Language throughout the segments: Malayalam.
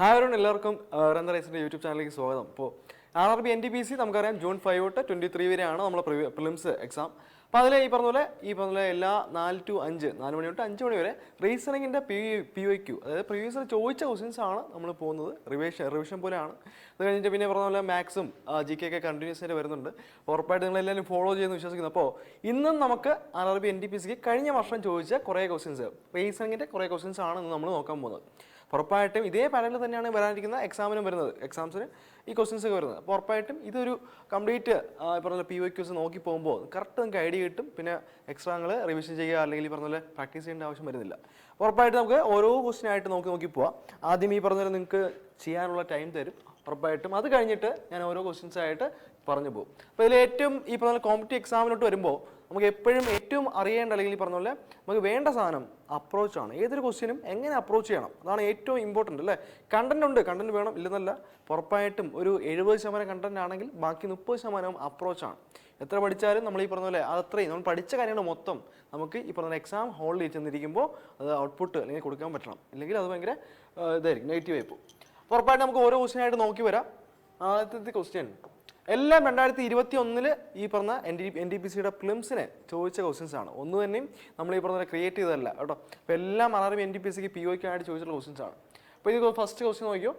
ഹായ് everyone, എല്ലാവർക്കും റൺ റൈസിൻ്റെ യൂട്യൂബ് ചാനലിലേക്ക് സ്വാഗതം. ഇപ്പോൾ RRB NTPC നമുക്കറിയാം ജൂൺ 5 തൊട്ട് 23 വരെയാണ് നമ്മളെ പ്രിലിംസ് എക്സാം. അപ്പോൾ അതിൽ ഈ പറഞ്ഞ പോലെ എല്ലാ 4 to 5 4 മണി തൊട്ട് 5 മണി വരെ റീസണിങ്ങിൻ്റെ PYQ, അതായത് പ്രീവിയസ് ചോദിച്ച ക്വസ്റ്റ്യൻസ് ആണ് നമ്മൾ പോകുന്നത്. റിവിഷൻ പോലെയാണ്. അത് കഴിഞ്ഞിട്ട് പിന്നെ പറഞ്ഞ പോലെ മാത്സും GK ഒക്കെ കണ്ടിന്യൂസ് ആയിട്ട് വരുന്നുണ്ട്. ഉറപ്പായിട്ട് നിങ്ങളെല്ലാവരും ഫോളോ ചെയ്യുമെന്ന് വിശ്വസിക്കുന്നു. അപ്പോൾ ഇന്നും നമുക്ക് RRB NTPCക്ക് കഴിഞ്ഞ വർഷം ചോദിച്ച കുറേ ക്വസ്റ്റ്യൻസ്, റീസണിങ്ങിൻ്റെ കുറേ ക്വസ്റ്റ്യൻസ് ആണ് ഇന്ന് നമ്മൾ നോക്കാൻ പോകുന്നത്. ഉറപ്പായിട്ടും ഇതേ പാനലിൽ തന്നെയാണ് വരാനിരിക്കുന്ന എക്സാമിനും വരുന്നത്. എക്സാംസിന് ഈ ക്വസ്റ്റ്യൻസ് ഒക്കെ വരുന്നത്. അപ്പോൾ ഉറപ്പായിട്ടും ഇതൊരു കംപ്ലീറ്റ് പറഞ്ഞ PYQs നോക്കി പോകുമ്പോൾ കറക്റ്റ് നിങ്ങൾക്ക് ഐഡിയ കിട്ടും. പിന്നെ എക്സ്ട്രാ നിങ്ങൾ റിവിഷൻ ചെയ്യുക അല്ലെങ്കിൽ ഈ പറഞ്ഞ പോലെ പ്രാക്ടീസ് ചെയ്യേണ്ട ആവശ്യം വരുന്നില്ല. ഉറപ്പായിട്ട് നമുക്ക് ഓരോ ക്വസ്റ്റ്യൻ ആയിട്ട് നോക്കി പോവാം. ആദ്യം ഈ പറഞ്ഞ പോലെ നിങ്ങൾക്ക് ചെയ്യാനുള്ള ടൈം തരും. ഉറപ്പായിട്ടും അത് കഴിഞ്ഞിട്ട് ഞാൻ ഓരോ ക്വസ്റ്റ്യൻസ് ആയിട്ട് പറഞ്ഞു പോകും. അപ്പോൾ ഇതിൽ ഏറ്റവും ഈ പറഞ്ഞ കോമ്പറ്റീവ് എക്സാമിലോട്ട് വരുമ്പോൾ നമുക്ക് എപ്പോഴും ഏറ്റവും അറിയേണ്ട അല്ലെങ്കിൽ പറഞ്ഞ പോലെ നമുക്ക് വേണ്ട സാധനം അപ്രോച്ചാണ്. ഏതൊരു ക്വസ്റ്റ്യനും എങ്ങനെ അപ്രോച്ച് ചെയ്യണം, അതാണ് ഏറ്റവും ഇമ്പോർട്ടൻ്റ് അല്ലേ. കണ്ടന്റ് ഉണ്ട്, കണ്ടന്റ് വേണം, ഇല്ലെന്നല്ല. ഉറപ്പായിട്ടും ഒരു 70% കണ്ടന്റ് ആണെങ്കിൽ ബാക്കി 30% അപ്രോച്ചാണ്. എത്ര പഠിച്ചാലും നമ്മൾ ഈ പറഞ്ഞ പോലെ അത്രയും നമ്മൾ പഠിച്ച കാര്യങ്ങൾ മൊത്തം നമുക്ക് ഈ പറഞ്ഞ എക്സാം ഹോളിൽ ചെന്നിരിക്കുമ്പോൾ അത് ഔട്ട്പുട്ട് അല്ലെങ്കിൽ കൊടുക്കാൻ പറ്റണം. ഇല്ലെങ്കിൽ അത് ഭയങ്കര ഇതായിരിക്കും, നെഗറ്റീവ് ആയി പോകും. ഉറപ്പായിട്ട് നമുക്ക് ഓരോ ക്വസ്റ്റ്യൻ ആയിട്ട് നോക്കി വരാം. ആദ്യത്തെ ക്വസ്റ്റ്യൻ എല്ലാം 2021 ഈ പറഞ്ഞ NTPCയുടെ പ്രിലിംസിനെ ചോദിച്ച ക്വസ്റ്റ്യൻസ് ആണ്. ഒന്നും തന്നെയും നമ്മൾ ഈ പറഞ്ഞ ക്രിയേറ്റ് ചെയ്തതല്ല കേട്ടോ. അപ്പോൾ എല്ലാം RRB NTPCക്ക് POയ്ക്ക് ആയിട്ട് ചോദിച്ചിട്ടുള്ള ക്വസ്റ്റ്യൻസ് ആണ്. അപ്പോൾ ഇത് ഫസ്റ്റ് ക്വസ്റ്റ്യൻ നോക്കിയോ.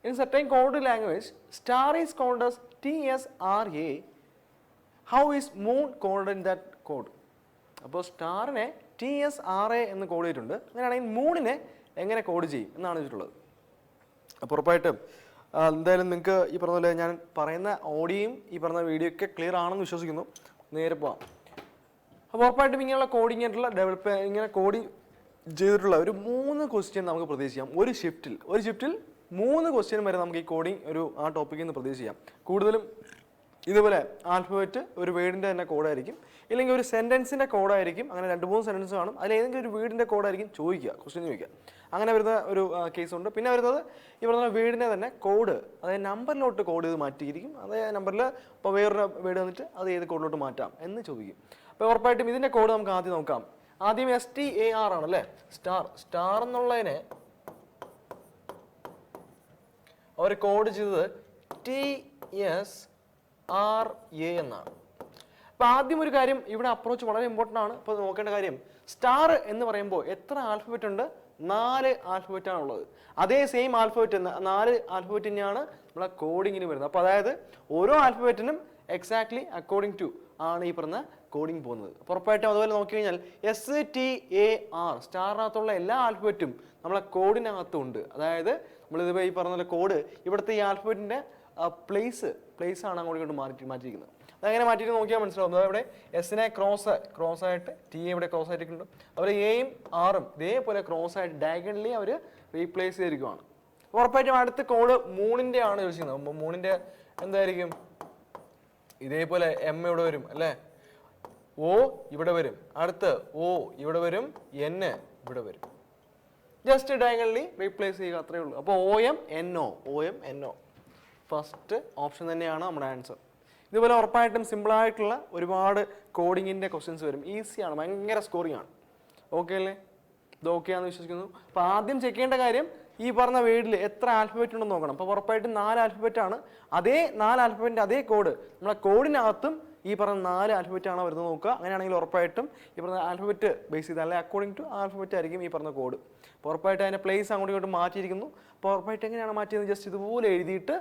In certain code language star is called as TSRA. How is moon called in that code? അപ്പോൾ സ്റ്റാറിനെ TSRA എന്ന് കോഡ് ചെയ്തിട്ടുണ്ട്. അങ്ങനെയാണെങ്കിൽ മൂണിനെ എങ്ങനെ കോഡ് ചെയ്യും എന്നാണ് വെച്ചിട്ടുള്ളത്. അപ്പോൾ ഉറപ്പായിട്ടും എന്തായാലും നിങ്ങൾക്ക് ഈ പറഞ്ഞ പോലെ ഞാൻ പറയുന്ന ഓഡിയോയും ഈ പറഞ്ഞ വീഡിയോ ഒക്കെ ക്ലിയർ ആണെന്ന് വിശ്വസിക്കുന്നു. നേരെ പോവാം. അപ്പോൾ ഉറപ്പായിട്ടും ഇങ്ങനെയുള്ള കോഡിങ് ആയിട്ടുള്ള ഇങ്ങനെ കോഡിങ് ചെയ്തിട്ടുള്ള ഒരു 3 ക്വസ്റ്റ്യൻ നമുക്ക് പ്രതീക്ഷിക്കാം. ഒരു ഷിഫ്റ്റിൽ 3 ക്വസ്റ്റ്യൻ വരെ നമുക്ക് ഈ കോഡിങ് ആ ടോപ്പിക്കിൽ നിന്ന് പ്രതീക്ഷിക്കാം. കൂടുതലും ഇതുപോലെ ആൽഫബറ്റ് ഒരു വേർഡിൻ്റെ തന്നെ കോഡായിരിക്കും, ഇല്ലെങ്കിൽ ഒരു സെൻറ്റൻസിൻ്റെ കോഡായിരിക്കും. അങ്ങനെ 2-3 സെൻറ്റൻസ് കാണും. അതിലേതെങ്കിലും ഒരു വീടിൻ്റെ കോഡായിരിക്കും ക്വസ്റ്റ്യൻ ചോദിക്കുക. അങ്ങനെ വരുന്ന ഒരു കേസുണ്ട്. പിന്നെ വരുന്നത് ഈ പറഞ്ഞ വീടിൻ്റെ തന്നെ കോഡ്, അതായത് നമ്പറിലോട്ട് കോഡ് ചെയ്ത് മാറ്റിയിരിക്കും. അതേ നമ്പറിൽ ഇപ്പോൾ വേറൊരു വീട് വന്നിട്ട് അത് ഏത് കോഡിലോട്ട് മാറ്റാം എന്ന് ചോദിക്കും. അപ്പോൾ ഉറപ്പായിട്ടും ഇതിൻ്റെ കോഡ് നമുക്ക് ആദ്യം നോക്കാം. ആദ്യം STAR ആണല്ലേ, സ്റ്റാർ എന്നുള്ളതിനെ അവർ കോഡ് ചെയ്തത് TSRA എന്നാണ്. അപ്പോൾ ആദ്യം ഒരു കാര്യം, ഇവിടെ അപ്രോച്ച് വളരെ ഇമ്പോർട്ടൻ്റ് ആണ്. ഇപ്പോൾ നോക്കേണ്ട കാര്യം, സ്റ്റാർ എന്ന് പറയുമ്പോൾ എത്ര ആൽഫബറ്റ് ഉണ്ട്? 4 ആൽഫബറ്റ് ആണുള്ളത്. അതേ സെയിം ആൽഫബറ്റ് 4 ആൽഫബറ്റ് തന്നെയാണ് നമ്മളെ കോഡിങ്ങിന് വരുന്നത്. അപ്പോൾ അതായത് ഓരോ ആൽഫബറ്റിനും എക്സാക്ട്ലി അക്കോർഡിംഗ് ടു ആണ് ഈ പറഞ്ഞ കോഡിങ് പോകുന്നത്. ഉറപ്പായിട്ടും അതുപോലെ നോക്കിക്കഴിഞ്ഞാൽ STAR സ്റ്റാറിനകത്തുള്ള എല്ലാ ആൽഫബറ്റും നമ്മളെ കോഡിനകത്തും ഉണ്ട്. അതായത് നമ്മളിത് ഈ പറഞ്ഞ കോഡ് ഇവിടുത്തെ ഈ ആൽഫബറ്റിൻ്റെ പ്ലേസ് ആണ് അങ്ങോട്ട് മാറ്റിയിരിക്കുന്നത്. അതങ്ങനെ മാറ്റിയിട്ട് നോക്കിയാൽ മനസ്സിലാവും. ഇവിടെ എസിനെ ക്രോസ് ആയിട്ട് ടി ഇവിടെ ക്രോസ് ആയിട്ടുണ്ട്. അവർ എയും ആറും ഇതേപോലെ ക്രോസ് ആയിട്ട് ഡയഗണലി അവർ റീപ്ലേസ് ചെയ്തിരിക്കുകയാണ്. ഉറപ്പായിട്ടും അടുത്ത കോഡ് മൂണിൻ്റെ ആണ് ചോദിച്ചിരുന്നത്. അപ്പോൾ മൂണിൻ്റെ എന്തായിരിക്കും? ഇതേപോലെ M ഇവിടെ വരും അല്ലേ, O ഇവിടെ വരും, അടുത്ത് O ഇവിടെ വരും, N ഇവിടെ വരും. ജസ്റ്റ് ഡയഗണലി റീപ്ലേസ് ചെയ്യുക, അത്രയേ ഉള്ളൂ. അപ്പോൾ OMNO ഫസ്റ്റ് ഓപ്ഷൻ തന്നെയാണ് നമ്മുടെ ആൻസർ. ഇതുപോലെ ഉറപ്പായിട്ടും സിമ്പിളായിട്ടുള്ള ഒരുപാട് കോഡിങ്ങിൻ്റെ ക്വസ്റ്റ്യൻസ് വരും. ഈസിയാണ്, ഭയങ്കര സ്കോറിംഗ് ആണ്. ഓക്കെ അല്ലേ? ഇത് ഓക്കെ ആണെന്ന് വിശ്വസിക്കുന്നു. അപ്പോൾ ആദ്യം ചെക്ക് ചെയ്യേണ്ട കാര്യം, ഈ പറഞ്ഞ വേർഡിൽ എത്ര ആൽഫബറ്റ് ഉണ്ടെന്ന് നോക്കണം. അപ്പോൾ ഉറപ്പായിട്ടും 4 ആൽഫബറ്റ് ആണ്. അതേ 4 ആൽഫബറ്റിൻ്റെ അതേ കോഡ് നമ്മളെ കോഡിനകത്തും ഈ പറഞ്ഞ 4 ആൽഫബറ്റ് ആണോ വരുന്നത് നോക്കുക. അങ്ങനെയാണെങ്കിൽ ഉറപ്പായിട്ടും ഈ പറഞ്ഞ ആൽഫബറ്റ് ബേസ് ചെയ്ത് അല്ലെങ്കിൽ അക്കോർഡിംഗ് ടു ആൽഫബറ്റ് ആയിരിക്കും ഈ പറഞ്ഞ കോഡ്. അപ്പോൾ ഉറപ്പായിട്ട് അതിൻ്റെ പ്ലേസ് അങ്ങോട്ടും ഇങ്ങോട്ടും മാറ്റിയിരിക്കുന്നു. അപ്പോൾ ഉറപ്പായിട്ട് എങ്ങനെയാണ് മാറ്റിയത്? ജസ്റ്റ് ഇതുപോലെ എഴുതിയിട്ട്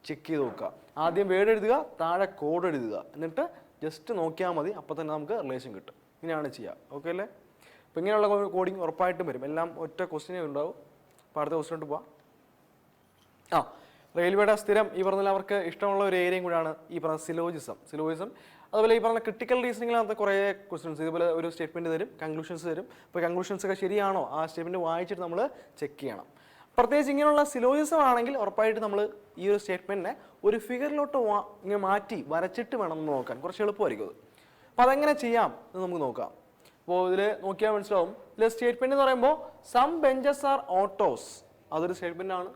ചെക്ക് ചെയ്ത് നോക്കുക. ആദ്യം വേർഡ് എഴുതുക, താഴെ കോഡ് എഴുതുക, എന്നിട്ട് ജസ്റ്റ് നോക്കിയാൽ മതി. അപ്പോൾ തന്നെ നമുക്ക് റിലേഷൻ കിട്ടും. ഇങ്ങനെയാണ് ചെയ്യുക. ഓക്കെ അല്ലേ? അപ്പോൾ ഇങ്ങനെയുള്ള കോഡിങ് ഉറപ്പായിട്ടും വരും. എല്ലാം ഒറ്റ ക്വസ്റ്റ്യനേ ഉണ്ടാവും. അപ്പോൾ അടുത്ത ക്വസ്റ്റ്യനോട്ട് പോവാം. റെയിൽവേയുടെ സ്ഥിരം ഈ പറഞ്ഞാൽ അവർക്ക് ഇഷ്ടമുള്ള ഒരു ഏരിയയും കൂടെയാണ് ഈ പറഞ്ഞ സിലോജിസം. അതുപോലെ ഈ പറഞ്ഞ ക്രിട്ടിക്കൽ റീസണിങ്ങിനകത്ത് കുറേ ക്വസ്റ്റ്യൻസ് ഇതുപോലെ ഒരു സ്റ്റേറ്റ്മെൻറ്റ് തരും, കൺക്ലൂഷൻസ് തരും. അപ്പോൾ കൺക്ലൂഷൻസ് ഒക്കെ ശരിയാണോ ആ സ്റ്റേറ്റ്മെൻറ്റ് വായിച്ചിട്ട് നമ്മൾ ചെക്ക് ചെയ്യണം. പ്രത്യേകിച്ച് ഇങ്ങനെയുള്ള സിലോജിസം ആണെങ്കിൽ ഉറപ്പായിട്ട് നമ്മൾ ഈ ഒരു സ്റ്റേറ്റ്മെൻറ്റിനെ ഒരു ഫിഗറിലോട്ട് ഇങ്ങനെ മാറ്റി വരച്ചിട്ട് വേണം നമ്മൾ നോക്കാൻ. കുറച്ച് എളുപ്പമായിരിക്കും അത്. അപ്പോൾ അതെങ്ങനെ ചെയ്യാം എന്ന് നമുക്ക് നോക്കാം. അപ്പോൾ ഇതിൽ നോക്കിയാൽ മനസ്സിലാവും. ഇതിൽ സ്റ്റേറ്റ്മെൻറ്റ് എന്ന് പറയുമ്പോൾ സം ബെഞ്ചസ് ആർ ഓട്ടോസ്, അതൊരു സ്റ്റേറ്റ്മെൻ്റ് ആണ്.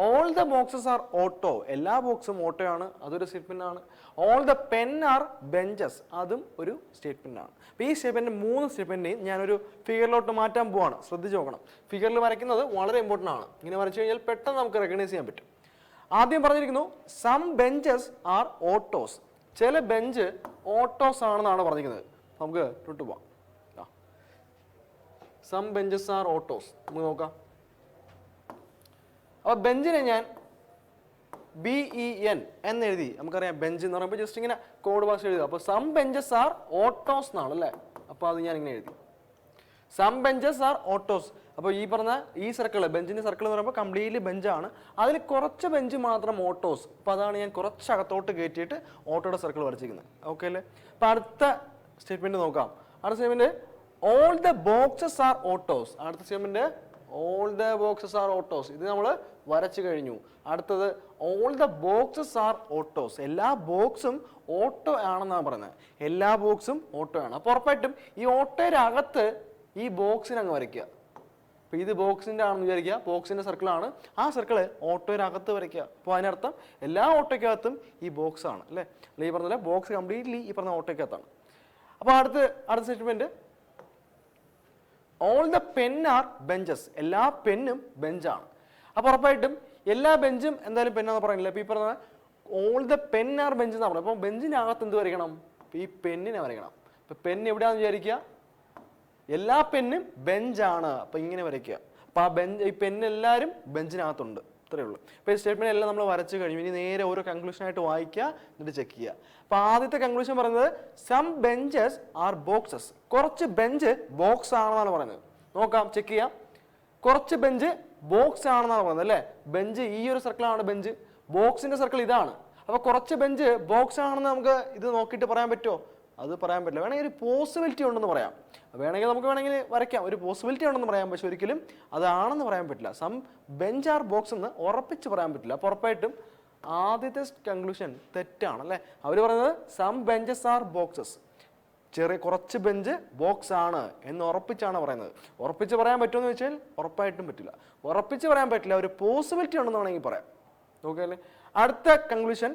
All the boxes are auto, എല്ലാ ബോക്സും ഓട്ടോ ആണ്, അതൊരു സ്റ്റേറ്റ്മെന്റ് ആണ്. All the pen are benches, അതും ഒരു സ്റ്റേറ്റ്മെന്റ് ആണ്. അപ്പോൾ ഈ സ്റ്റേറ്റ്മെന്റ് 3 സ്റ്റേറ്റ്മെന്റിനെയും ഞാനൊരു ഫിഗറിലോട്ട് മാറ്റാൻ പോവാണ്. ശ്രദ്ധിച്ച് നോക്കണം. ഫിഗറിൽ വരയ്ക്കുന്നത് വളരെ ഇമ്പോർട്ടൻ്റ് ആണ്. ഇങ്ങനെ വരച്ചു കഴിഞ്ഞാൽ പെട്ടെന്ന് നമുക്ക് റെക്കഗ്നൈസ് ചെയ്യാൻ പറ്റും. ആദ്യം പറഞ്ഞിരിക്കുന്നു സം ബെഞ്ചസ് ആർ ഓട്ടോസ്, ചില ബെഞ്ച് ഓട്ടോസ് ആണെന്നാണ് പറഞ്ഞിരിക്കുന്നത്. നമുക്ക് തൊട്ട് പോവാം. സം ബെഞ്ചസ് ആർ ഓട്ടോസ് നമുക്ക് നോക്കാം. അപ്പോൾ ബെഞ്ചിനെ ഞാൻ BEN എന്നെഴുതി. നമുക്കറിയാം ബെഞ്ച് എന്ന് പറയുമ്പോൾ ജസ്റ്റ് ഇങ്ങനെ കോഡ് ഭാഷ എഴുതുക. അപ്പോൾ സം ബെഞ്ചസ് ആർ ഓട്ടോസ് എന്നാണ് അല്ലേ. അപ്പോൾ അത് ഞാൻ ഇങ്ങനെ എഴുതി, സം ബെഞ്ചസ് ആർ ഓട്ടോസ്. അപ്പോൾ ഈ പറഞ്ഞ ഈ സർക്കിൾ, ബെഞ്ചിൻ്റെ സർക്കിൾ എന്ന് പറയുമ്പോൾ കംപ്ലീറ്റ്ലി ബെഞ്ചാണ്, അതിൽ കുറച്ച് ബെഞ്ച് മാത്രം ഓട്ടോസ്. അപ്പോൾ അതാണ് ഞാൻ കുറച്ച് അകത്തോട്ട് കയറ്റിയിട്ട് ഓട്ടോയുടെ സർക്കിൾ വരച്ചിരിക്കുന്നത്. ഓക്കെ അല്ലേ. അപ്പോൾ അടുത്ത സ്റ്റേറ്റ്മെന്റ് നോക്കാം. അടുത്ത statement all the boxes are autos. അടുത്ത statement all the boxes are autos, ഇത് നമ്മൾ വരച്ചു കഴിഞ്ഞു. അടുത്തത് all the boxes are autos, എല്ലാ ബോക്സും ഓട്ടോ ആണെന്നാണ് പറയുന്നത്. എല്ലാ ബോക്സും ഓട്ടോ ആണ്. അപ്പോൾ ഉറപ്പായിട്ടും ഈ ഓട്ടോയുടെ അകത്ത് ഈ ബോക്സിന് അങ്ങ് വരയ്ക്കുക. അപ്പോൾ ഇത് ബോക്സിൻ്റെ ആണെന്ന് വിചാരിക്കുക, ബോക്സിൻ്റെ സർക്കിളാണ്, ആ സർക്കിള് ഓട്ടോയുടെ അകത്ത് വരയ്ക്കുക. അപ്പോൾ അതിനർത്ഥം എല്ലാ ഓട്ടോയ്ക്കകത്തും ഈ ബോക്സ് ആണ് അല്ലേ. ഈ പറഞ്ഞ ബോക്സ് കംപ്ലീറ്റ്ലി ഈ പറഞ്ഞ ഓട്ടോയ്ക്കകത്താണ്. അപ്പോൾ അടുത്ത statement all the pen are benches, എല്ലാ പെന്നും ബെഞ്ചാണ്. അപ്പോൾ ഉറപ്പായിട്ടും എല്ലാ ബെഞ്ചും എന്തായാലും പെന്നാന്ന് പറയുന്നില്ല. അപ്പോൾ ഈ പറഞ്ഞ all the pen are bench എന്നാണ് പറയുന്നത്. അപ്പോൾ ബെഞ്ചിനകത്ത് എന്ത് വരയ്ക്കണം, ഈ പെന്നിനെ വരയ്ക്കണം. അപ്പോൾ പെൻ എവിടെയാണെന്ന് വിചാരിക്കുക, എല്ലാ പെന്നും ബെഞ്ചാണ്. അപ്പോൾ ഇങ്ങനെ വരയ്ക്കുക. അപ്പോൾ ആ ഈ പെന്നെല്ലാവരും ബെഞ്ചിനകത്തുണ്ട്. ഇത്രയേ ഉള്ളൂ. അപ്പോൾ ഈ സ്റ്റേറ്റ്മെന്റ് എല്ലാം നമ്മൾ വരച്ച് കഴിഞ്ഞു. ഇനി നേരെ ഓരോ കൺക്ലൂഷനായിട്ട് വായിക്കുക, എന്നിട്ട് ചെക്ക് ചെയ്യുക. അപ്പോൾ ആദ്യത്തെ കൺക്ലൂഷൻ പറയുന്നത് സം ബെഞ്ചസ് ആർ ബോക്സസ്, കുറച്ച് ബെഞ്ച് ബോക്സ് ആണെന്നാണ് പറയുന്നത്. നോക്കാം, ചെക്ക് ചെയ്യാം. കുറച്ച് ബെഞ്ച് ബോക്സ് ആണെന്നാണ് പറയുന്നത് അല്ലേ. ബെഞ്ച് ഈ ഒരു സർക്കിളാണ് ബെഞ്ച്, ബോക്സിന്റെ സർക്കിൾ ഇതാണ്. അപ്പോൾ കുറച്ച് ബെഞ്ച് ബോക്സ് ആണെന്ന് നമുക്ക് ഇത് നോക്കിയിട്ട് പറയാൻ പറ്റുമോ? അത് പറയാൻ പറ്റില്ല. വേണമെങ്കിൽ ഒരു പോസിബിലിറ്റി ഉണ്ടെന്ന് പറയാം, വേണമെങ്കിൽ വരയ്ക്കാം, ഒരു പോസിബിലിറ്റി ഉണ്ടെന്ന് പറയാം. പക്ഷെ ഒരിക്കലും അതാണെന്ന് പറയാൻ പറ്റില്ല. സം ബെഞ്ച് ആർ ബോക്സ് എന്ന് ഉറപ്പിച്ച് പറയാൻ പറ്റില്ല. അപ്പോൾ ഉറപ്പായിട്ടും ആദ്യത്തെ കൺക്ലൂഷൻ തെറ്റാണ് അല്ലേ. അവർ പറയുന്നത് സം ബെഞ്ചസ് ആർ ബോക്സസ്, കുറച്ച് ബെഞ്ച് ബോക്സ് ആണ് എന്ന് ഉറപ്പിച്ചാണ് പറയുന്നത്. ഉറപ്പിച്ച് പറയാൻ പറ്റുമെന്ന് വെച്ചാൽ ഉറപ്പായിട്ടും പറ്റില്ല. ഉറപ്പിച്ച് പറയാൻ പറ്റില്ല, ഒരു പോസിബിലിറ്റി ഉണ്ടെന്ന് വേണമെങ്കിൽ പറയാം. ഓക്കെ അല്ലേ. അടുത്ത conclusion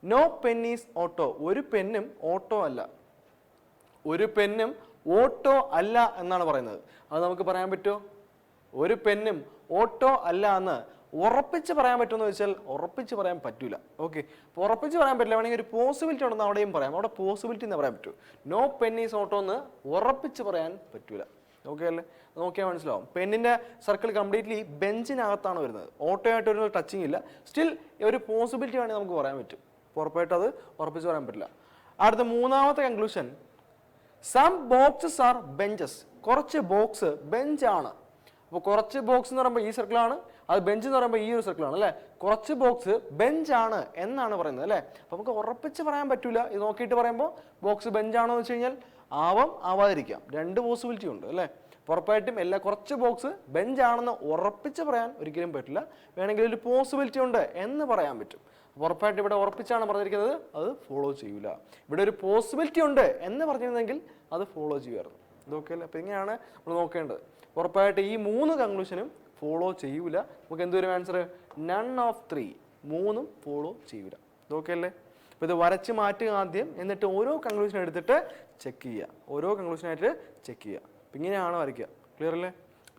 no pen is auto, ഒരു പെന്നും ഓട്ടോ അല്ല. ഒരു പെന്നും ഓട്ടോ അല്ല എന്നാണ് പറയുന്നത്. അത് നമുക്ക് പറയാൻ പറ്റുമോ? ഒരു പെന്നും ഓട്ടോ അല്ല എന്ന് ഉറപ്പിച്ച് പറയാൻ പറ്റുമെന്ന് വെച്ചാൽ ഉറപ്പിച്ച് പറയാൻ പറ്റൂല. ഓക്കെ, അപ്പോൾ ഉറപ്പിച്ച് പറയാൻ പറ്റില്ല, വേണമെങ്കിൽ ഒരു പോസിബിലിറ്റി ഉണ്ടെന്ന് അവിടെയും പറയാം. അവിടെ പോസിബിലിറ്റി എന്ന് പറയാൻ പറ്റൂ. നോ പെൻ ഈസ് ഓട്ടോ എന്ന് ഉറപ്പിച്ച് പറയാൻ പറ്റൂല. ഓക്കെ അല്ലേ. നോക്കിയാൽ മനസ്സിലാവും. പെന്നിൻ്റെ സർക്കിൾ കംപ്ലീറ്റ്ലി ബെഞ്ചിനകത്താണ് വരുന്നത്, ഓട്ടോ ആയിട്ട് ഒരു ടച്ചിങ് ഇല്ല. സ്റ്റിൽ ഒരു പോസിബിലിറ്റി വേണമെങ്കിൽ നമുക്ക് പറയാൻ പറ്റും. ഉറപ്പായിട്ട് അത് ഉറപ്പിച്ച് പറയാൻ പറ്റില്ല. അടുത്ത മൂന്നാമത്തെ conclusion some boxes are benches, കുറച്ച് ബോക്സ് ബെഞ്ചാണ്. അപ്പോൾ കുറച്ച് ബോക്സ് എന്ന് പറയുമ്പോൾ ഈ സർക്കിളാണ്, അത് ബെഞ്ച് എന്ന് പറയുമ്പോൾ ഈ ഒരു സർക്കിളാണ് അല്ലേ. കുറച്ച് ബോക്സ് ബെഞ്ചാണ് എന്നാണ് പറയുന്നത് അല്ലേ. അപ്പോൾ നമുക്ക് ഉറപ്പിച്ച് പറയാൻ പറ്റില്ല. ഇത് നോക്കിയിട്ട് പറയുമ്പോൾ ബോക്സ് ബെഞ്ചാണോ എന്ന് വെച്ച് കഴിഞ്ഞാൽ ആവാതിരിക്കാം, രണ്ട് പോസിബിലിറ്റി ഉണ്ട് അല്ലേ. ഉറപ്പായിട്ടും കുറച്ച് ബോക്സ് ബെഞ്ചാണെന്ന് ഉറപ്പിച്ച് പറയാൻ ഒരിക്കലും പറ്റില്ല, വേണമെങ്കിൽ ഒരു പോസിബിലിറ്റി ഉണ്ട് എന്ന് പറയാൻ പറ്റും. ഉറപ്പായിട്ട് ഇവിടെ ഉറപ്പിച്ചാണ് പറഞ്ഞിരിക്കുന്നത്, അത് ഫോളോ ചെയ്യൂല. ഇവിടെ ഒരു പോസിബിലിറ്റി ഉണ്ട് എന്ന് പറഞ്ഞിരുന്നെങ്കിൽ അത് ഫോളോ ചെയ്യുമായിരുന്നു. ഇതൊക്കെ അല്ലേ. അപ്പോൾ ഇങ്ങനെയാണ് നമ്മൾ നോക്കേണ്ടത്. ഉറപ്പായിട്ട് ഈ 3 കൺക്ലൂഷനും ഫോളോ ചെയ്യൂല. നമുക്ക് എന്തൊരു ആൻസർ? നൺ ഓഫ് 3, 3ഉം ഫോളോ ചെയ്യൂല. ഇതൊക്കെ അല്ലേ. അപ്പോൾ ഇത് വരച്ച് മാറ്റുക ആദ്യം, എന്നിട്ട് ഓരോ കൺക്ലൂഷൻ എടുത്തിട്ട് ചെക്ക് ചെയ്യുക, ഓരോ കൺക്ലൂഷനായിട്ട് ചെക്ക് ചെയ്യുക. അപ്പം ഇങ്ങനെയാണ് വരയ്ക്കുക. ക്ലിയർ അല്ലേ.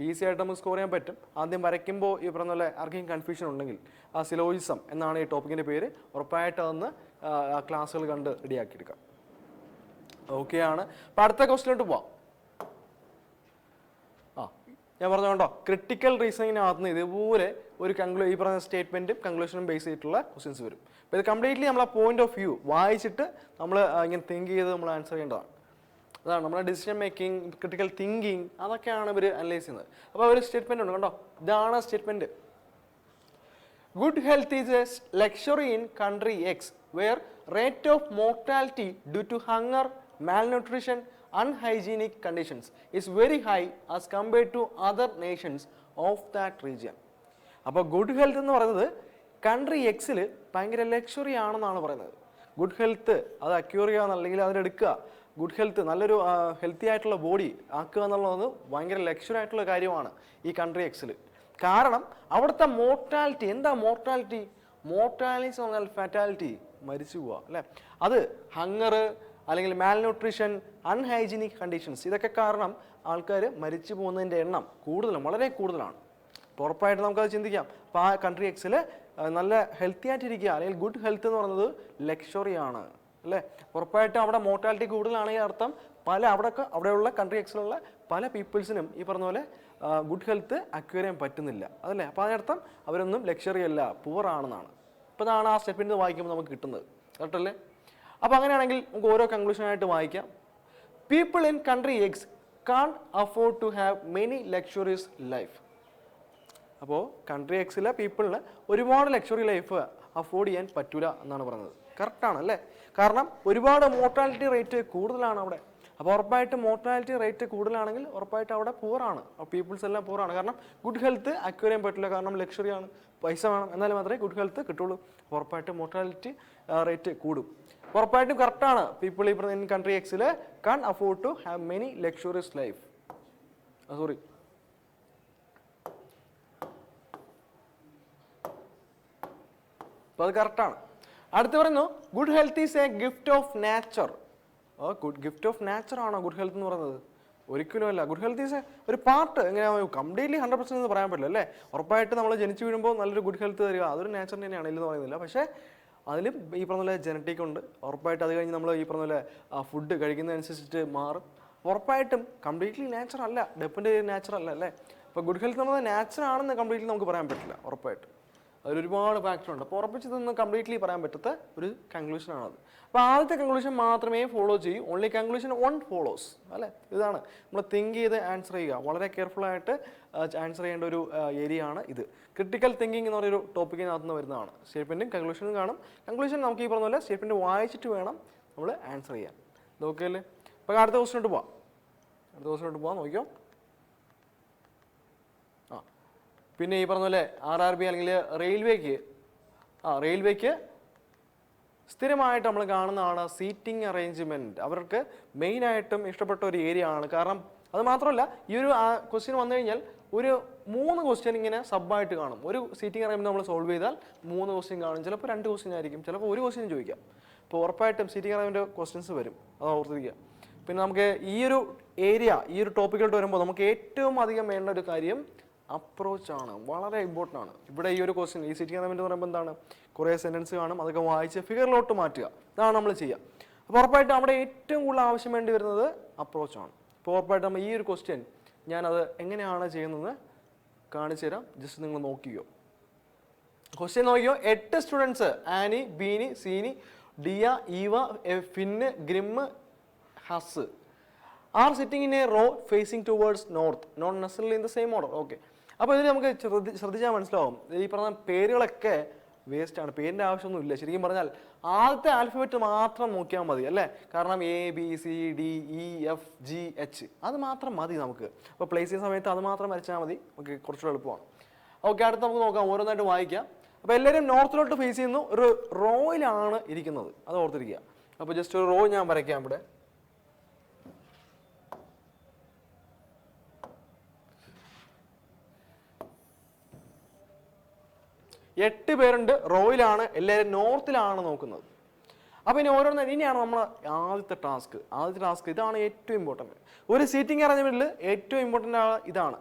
ഈസി ആയിട്ട് നമുക്ക് സ്കോർ ചെയ്യാൻ പറ്റും. ആദ്യം വരയ്ക്കുമ്പോൾ ഈ പറഞ്ഞ പോലെ ആർക്കെങ്കിലും കൺഫ്യൂഷൻ ഉണ്ടെങ്കിൽ ആ സിലോയിസം എന്നാണ് ഈ ടോപ്പിക്കിൻ്റെ പേര്, ഉറപ്പായിട്ട് അതൊന്ന് ക്ലാസ്സുകൾ കണ്ട് റെഡിയാക്കി എടുക്കാം. ഓക്കെ ആണ്. അപ്പം അടുത്ത ക്വസ്റ്റിലോട്ട് പോവാം. ഞാൻ പറഞ്ഞോണ്ടോ, ക്രിട്ടിക്കൽ റീസണിങ്ങിനകത്ത് നിന്ന് ഇതുപോലെ ഒരു ഈ പറഞ്ഞ സ്റ്റേറ്റ്മെൻറ്റും കൺക്ലൂഷനും ബേസ് ചെയ്തിട്ടുള്ള ക്വസ്റ്റ്യൻസ് വരും. അപ്പോൾ ഇത് കംപ്ലീറ്റ്ലി നമ്മൾ ആ പോയിന്റ് ഓഫ് വ്യൂ വായിച്ചിട്ട് നമ്മൾ ഇങ്ങനെ തിങ്ക് ചെയ്ത് നമ്മൾ ആൻസർ ചെയ്യേണ്ടതാണ്. അതാണ് നമ്മുടെ ഡിസിഷൻ മേക്കിംഗ്, ക്രിട്ടിക്കൽ തിങ്കിങ്, അതൊക്കെയാണ് ഇവർ അനലൈസ് ചെയ്യുന്നത്. അപ്പോൾ ഒരു സ്റ്റേറ്റ്മെന്റ് ഉണ്ട് കണ്ടോ, ഇതാണ് സ്റ്റേറ്റ്മെന്റ്. Good health is a luxury in country X where rate of mortality due to hunger, malnutrition, unhygienic conditions is very high as compared to other nations of that region. അപ്പോൾ ഗുഡ് ഹെൽത്ത് എന്ന് പറയുന്നത് കൺട്രി എക്സിൽ ഭയങ്കര ലക്ഷറി ആണെന്നാണ് പറയുന്നത്. ഗുഡ് ഹെൽത്ത് അത് അക്യൂർ ചെയ്യുക അല്ലെങ്കിൽ അതിലെടുക്കുക, ഗുഡ് ഹെൽത്ത് നല്ലൊരു ഹെൽത്തി ആയിട്ടുള്ള ബോഡി ആക്കുക എന്നുള്ളത് ഭയങ്കര ലക്ഷറി ആയിട്ടുള്ള കാര്യമാണ് ഈ കൺട്രി എക്സിൽ. കാരണം അവിടുത്തെ മോർട്ടാലിറ്റി എന്താ മോർട്ടാലിറ്റി എന്ന് പറഞ്ഞാൽ ഫാറ്റാലിറ്റി, മരിച്ചു പോവുക അല്ലേ. അത് ഹങ്ങർ അല്ലെങ്കിൽ മാൽന്യൂട്രീഷൻ, അൺഹൈജീനിക് കണ്ടീഷൻസ്, ഇതൊക്കെ കാരണം ആൾക്കാർ മരിച്ചു പോകുന്നതിൻ്റെ എണ്ണം കൂടുതലും വളരെ കൂടുതലാണ്. അപ്പോൾ ഉറപ്പായിട്ട് നമുക്കത് ചിന്തിക്കാം. അപ്പോൾ ആ കൺട്രി എക്സിൽ നല്ല ഹെൽത്തി ആയിട്ടിരിക്കുക അല്ലെങ്കിൽ ഗുഡ് ഹെൽത്ത് എന്ന് പറയുന്നത് ലക്ഷറിയാണ് അല്ലേ. ഉറപ്പായിട്ടും അവിടെ മോർട്ടാലിറ്റി കൂടുതലാണെങ്കിൽ അർത്ഥം അവിടെയുള്ള കൺട്രി എക്സിലുള്ള പല പീപ്പിൾസിനും ഈ പറഞ്ഞ പോലെ ഗുഡ് ഹെൽത്ത് അക്വയർ ചെയ്യാൻ പറ്റുന്നില്ല അതല്ലേ. അപ്പോൾ അതിനർത്ഥം അവരൊന്നും ലക്ഷറി അല്ല, പുവർ ആണെന്നാണ്. അപ്പോൾ അതാണ് ആ സ്റ്റെപ്പിൽ നിന്ന് വായിക്കുമ്പോൾ നമുക്ക് കിട്ടുന്നത്, കറക്റ്റല്ലേ. അപ്പോൾ അങ്ങനെയാണെങ്കിൽ നമുക്ക് ഓരോ കൺക്ലൂഷനായിട്ട് വായിക്കാം. People in country X can afford to have many luxuries life. അപ്പോൾ കൺട്രി എക്സിലെ പീപ്പിളിന് ഒരുപാട് ലക്ഷറി ലൈഫ് അഫോർഡ് ചെയ്യാൻ പറ്റൂല എന്നാണ് പറയുന്നത്. കറക്റ്റാണ് അല്ലേ. കാരണം ഒരുപാട് മോർട്ടാലിറ്റി റേറ്റ് കൂടുതലാണ് അവിടെ. അപ്പോൾ ഉറപ്പായിട്ടും മോർട്ടാലിറ്റി റേറ്റ് കൂടുതലാണെങ്കിൽ ഉറപ്പായിട്ട് അവിടെ പൂറാണ്, പീപ്പിൾസ് എല്ലാം പൂറാണ്. കാരണം ഗുഡ് ഹെൽത്ത് അക്വയർ ചെയ്യാൻ പറ്റില്ല, കാരണം ലക്ഷറിയാണ്, പൈസ വേണം, എന്നാലും മാത്രമേ ഗുഡ് ഹെൽത്ത് കിട്ടുള്ളൂ. ഉറപ്പായിട്ടും മോർട്ടാലിറ്റി റേറ്റ് കൂടും. ഉറപ്പായിട്ടും കറക്റ്റാണ്. പീപ്പിൾ ഇൻ കൺട്രി എക്സിൽ can afford to have many luxuries life. Sorry, അപ്പോൾ അത് കറക്റ്റാണ്. അടുത്ത് പറയുന്നു good health is a gift of nature. Good gift of nature ആണോ ഗുഡ് ഹെൽത്ത് എന്ന് പറയുന്നത്? ഒരിക്കലും അല്ല. ഗുഡ് ഹെൽത്ത് ഈസ് ഒരു പാർട്ട്. എങ്ങനെയാ കംപ്ലീറ്റ്ലി 100% എന്ന് പറയാൻ പറ്റില്ല അല്ലേ. ഉറപ്പായിട്ട് നമ്മൾ ജനിച്ചു വീഴുമ്പോൾ നല്ലൊരു ഗുഡ് ഹെൽത്ത് തരിക അതൊരു നാച്ചർ തന്നെയാണ്, ഇല്ലെന്ന് പറയുന്നില്ല. പക്ഷേ അതിലും ഈ പറഞ്ഞ പോലെ ജനറ്റിക് ഉണ്ട്. ഉറപ്പായിട്ട് അത് കഴിഞ്ഞ് നമ്മൾ ഈ പറഞ്ഞ പോലെ ഫുഡ് കഴിക്കുന്നതനുസരിച്ചിട്ട് മാറും. ഉറപ്പായിട്ടും കംപ്ലീറ്റ്ലി നാച്ചർ അല്ല, ഡെപ്പിൻ്റെ നാച്ചർ അല്ല അല്ലേ. അപ്പോൾ ഗുഡ് ഹെൽത്ത് നമ്മൾ നാച്ചർ ആണെന്ന് കംപ്ലീറ്റ്ലി നമുക്ക് പറയാൻ പറ്റില്ല. ഉറപ്പായിട്ട് അതിലൊരുപാട് ഫാക്ടറുണ്ട്. അപ്പോൾ ഉറപ്പിച്ചതൊന്നും കംപ്ലീറ്റ്ലി പറയാൻ പറ്റാത്ത ഒരു കൺക്ലൂഷനാണത്. അപ്പോൾ ആദ്യത്തെ കൺക്ലൂഷൻ മാത്രമേ ഫോളോ ചെയ്യൂ. ഓൺലി കൺക്ലൂഷൻ 1 ഫോളോസ് അല്ലേ. ഇതാണ് നമ്മൾ തിങ്ക് ചെയ്ത് ആൻസർ ചെയ്യുക. വളരെ കെയർഫുള്ളായിട്ട് ആൻസർ ചെയ്യേണ്ട ഒരു ഏരിയ ആണ് ഇത്. ക്രിട്ടിക്കൽ തിങ്കിങ് എന്ന് പറയുന്ന ടോപ്പിക്കിനകത്ത് നിന്ന് വരുന്നതാണ്. സ്റ്റേറ്റ്മെൻറ്റും കൺക്ലൂഷനും കാണും. കൺക്ലൂഷൻ നമുക്ക് ഈ പറഞ്ഞ പോലെ സ്റ്റേറ്റ്മെൻറ്റ് വായിച്ചിട്ട് വേണം നമ്മൾ ആൻസർ ചെയ്യാൻ. ഇത് ഓക്കെ അല്ലേ. അപ്പോൾ അടുത്ത ക്വസ്റ്റിനോട്ട് പോവാം. നോക്കിയോ. പിന്നെ ഈ പറഞ്ഞ പോലെ RRB അല്ലെങ്കിൽ റെയിൽവേക്ക് സ്ഥിരമായിട്ട് നമ്മൾ കാണുന്നതാണ് സീറ്റിംഗ് അറേഞ്ച്മെൻറ്റ്. അവർക്ക് മെയിനായിട്ടും ഇഷ്ടപ്പെട്ട ഒരു ഏരിയ ആണ്. കാരണം അത് മാത്രമല്ല, ഈ ഒരു ക്വസ്റ്റ്യൻ വന്നു കഴിഞ്ഞാൽ ഒരു 3 ക്വസ്റ്റ്യൻ ഇങ്ങനെ സബ്ബായിട്ട് കാണും. ഒരു സീറ്റിംഗ് അറേഞ്ച്മെൻറ്റ് നമ്മൾ സോൾവ് ചെയ്താൽ 3 ക്വസ്റ്റ്യൻ കാണും. ചിലപ്പോൾ 2 ക്വസ്റ്റ്യൻ ആയിരിക്കും, ചിലപ്പോൾ 1 ക്വസ്റ്റ്യൻ ചോദിക്കാം. അപ്പോൾ ഉറപ്പായിട്ടും സീറ്റിംഗ് അറേഞ്ച്മെൻറ്റ് ക്വസ്റ്റ്യൻസ് വരും, അത് ഓർത്തിരിക്കുക. പിന്നെ നമുക്ക് ഈ ഒരു ടോപ്പിക്കിലോട്ട് വരുമ്പോൾ നമുക്ക് ഏറ്റവും അധികം വേണ്ട ഒരു കാര്യം അപ്രോച്ചാണ്. വളരെ ഇമ്പോർട്ടൻ്റ് ആണ്. ഇവിടെ ഈ ഒരു ക്വസ്റ്റ്യൻ, ഈ സീറ്റിംഗ് അറേഞ്ച്മെൻറ്റ് എന്ന് പറയുമ്പോൾ എന്താണ്, കുറേ സെൻറ്റൻസ് കാണും, അതൊക്കെ വായിച്ച് ഫിഗറിലോട്ട് മാറ്റുക. ഇതാണ് നമ്മൾ ചെയ്യുക. അപ്പോൾ ഉറപ്പായിട്ടും അവിടെ ഏറ്റവും കൂടുതൽ ആവശ്യം വേണ്ടി വരുന്നത് അപ്രോച്ചാണ്. അപ്പോൾ ഉറപ്പായിട്ടും നമ്മൾ ഈ ഒരു ക്വസ്റ്റ്യൻ ഞാനത് എങ്ങനെയാണ് ചെയ്യുന്നത് കാണിച്ചു തരാം. ജസ്റ്റ് നിങ്ങൾ നോക്കിയോ. ക്വസ്റ്റ്യൻ നോക്കിയോ. 8 students Annie, Beeny, Seeny, Dia, Eva, Finn, Grimm, Hus are sitting in a row facing towards north, not necessarily in the same order. Okay. അപ്പോൾ ഇതിൽ നമുക്ക് ശ്രദ്ധിച്ചാൽ മനസ്സിലാവും ഈ പറഞ്ഞ പേരുകളൊക്കെ വേസ്റ്റ് ആണ്. പേരിൻ്റെ ആവശ്യമൊന്നും ഇല്ല. ശരിക്കും പറഞ്ഞാൽ ആദ്യത്തെ ആൽഫബറ്റ് മാത്രം നോക്കിയാൽ മതി അല്ലേ. കാരണം ABCDEFGH അത് മാത്രം മതി നമുക്ക്. അപ്പോൾ പ്ലേസ് ചെയ്യുന്ന സമയത്ത് അത് മാത്രം വരച്ചാൽ മതി, നമുക്ക് കുറച്ചുകൂടെ എളുപ്പമാണ്. ഓക്കെ, അടുത്ത് നമുക്ക് നോക്കാം, ഓരോന്നായിട്ട് വായിക്കാം. അപ്പോൾ എല്ലാവരും നോർത്തിലോട്ട് ഫേസ് ചെയ്യുന്നു, ഒരു റോയിലാണ് ഇരിക്കുന്നത്, അത് ഓർത്തിരിക്കുക. അപ്പോൾ ജസ്റ്റ് ഒരു റോ ഞാൻ വരയ്ക്കാം. ഇവിടെ 8 പേരുണ്ട്, റോയിലാണ്, എല്ലാവരും നോർത്തിലാണ് നോക്കുന്നത്. അപ്പോൾ ഇനി ഇനിയാണ് നമ്മൾ ആദ്യത്തെ ടാസ്ക്. ഇതാണ് ഏറ്റവും ഇമ്പോർട്ടൻറ്റ്. ഒരു സീറ്റിംഗ് അറേഞ്ച്മെൻറ്റിൽ ഏറ്റവും ഇമ്പോർട്ടൻ്റ് ഇതാണ്.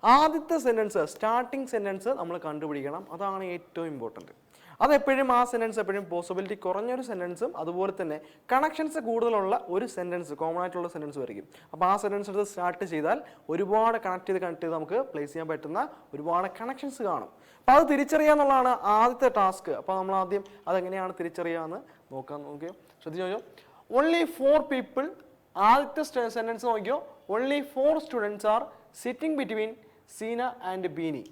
ആദ്യത്തെ സെൻറ്റൻസ്, സ്റ്റാർട്ടിംഗ് സെൻറ്റൻസ് നമ്മൾ കണ്ടുപിടിക്കണം. അതാണ് ഏറ്റവും ഇമ്പോർട്ടൻറ്റ്. അതെപ്പോഴും ആ സെൻറ്റൻസ് എപ്പോഴും പോസിബിലിറ്റി കുറഞ്ഞൊരു സെൻറ്റൻസും അതുപോലെ തന്നെ കണക്ഷൻസ് കൂടുതലുള്ള ഒരു സെൻറ്റൻസ്, കോമൺ ആയിട്ടുള്ള സെൻറ്റൻസ് വരയ്ക്കും. അപ്പോൾ ആ സെൻറ്റൻസ് എടുത്ത് സ്റ്റാർട്ട് ചെയ്താൽ ഒരുപാട് കണക്ട് ചെയ്ത് നമുക്ക് പ്ലേസ് ചെയ്യാൻ പറ്റുന്ന ഒരുപാട് കണക്ഷൻസ് കാണും. അപ്പോൾ അത് തിരിച്ചറിയുക എന്നുള്ളതാണ് ആദ്യത്തെ ടാസ്ക്. അപ്പോൾ നമ്മൾ ആദ്യം അതെങ്ങനെയാണ് തിരിച്ചറിയുക എന്ന് നോക്കിയോ. ശ്രദ്ധിച്ചോ. Only 4 people. ആദ്യത്തെ സെൻറ്റൻസ് നോക്കിയോ. Only 4 students are sitting between Seena and Beeny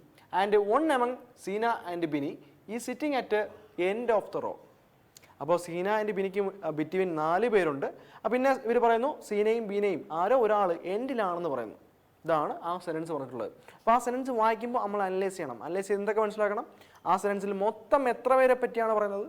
and 1 among Seena and Bini ഈ sitting at end of the row. അപ്പോൾ സീന ആൻഡ് ബിനിക്ക് ബിറ്റ്വീൻ 4 പേരുണ്ട്. പിന്നെ ഇവർ പറയുന്നു സീനയും ബീനയും ആരോ ഒരാൾ എൻഡിലാണെന്ന് പറയുന്നു. ഇതാണ് ആ സെൻറ്റൻസ് പറഞ്ഞിട്ടുള്ളത്. അപ്പോൾ ആ സെൻറ്റൻസ് വായിക്കുമ്പോൾ നമ്മൾ അനലൈസ് ചെയ്യണം. അനലൈസ് ചെയ്ത് എന്തൊക്കെ മനസ്സിലാക്കണം? ആ സെൻറ്റൻസിൽ മൊത്തം എത്ര പേരെ പറ്റിയാണ് പറയുന്നത്?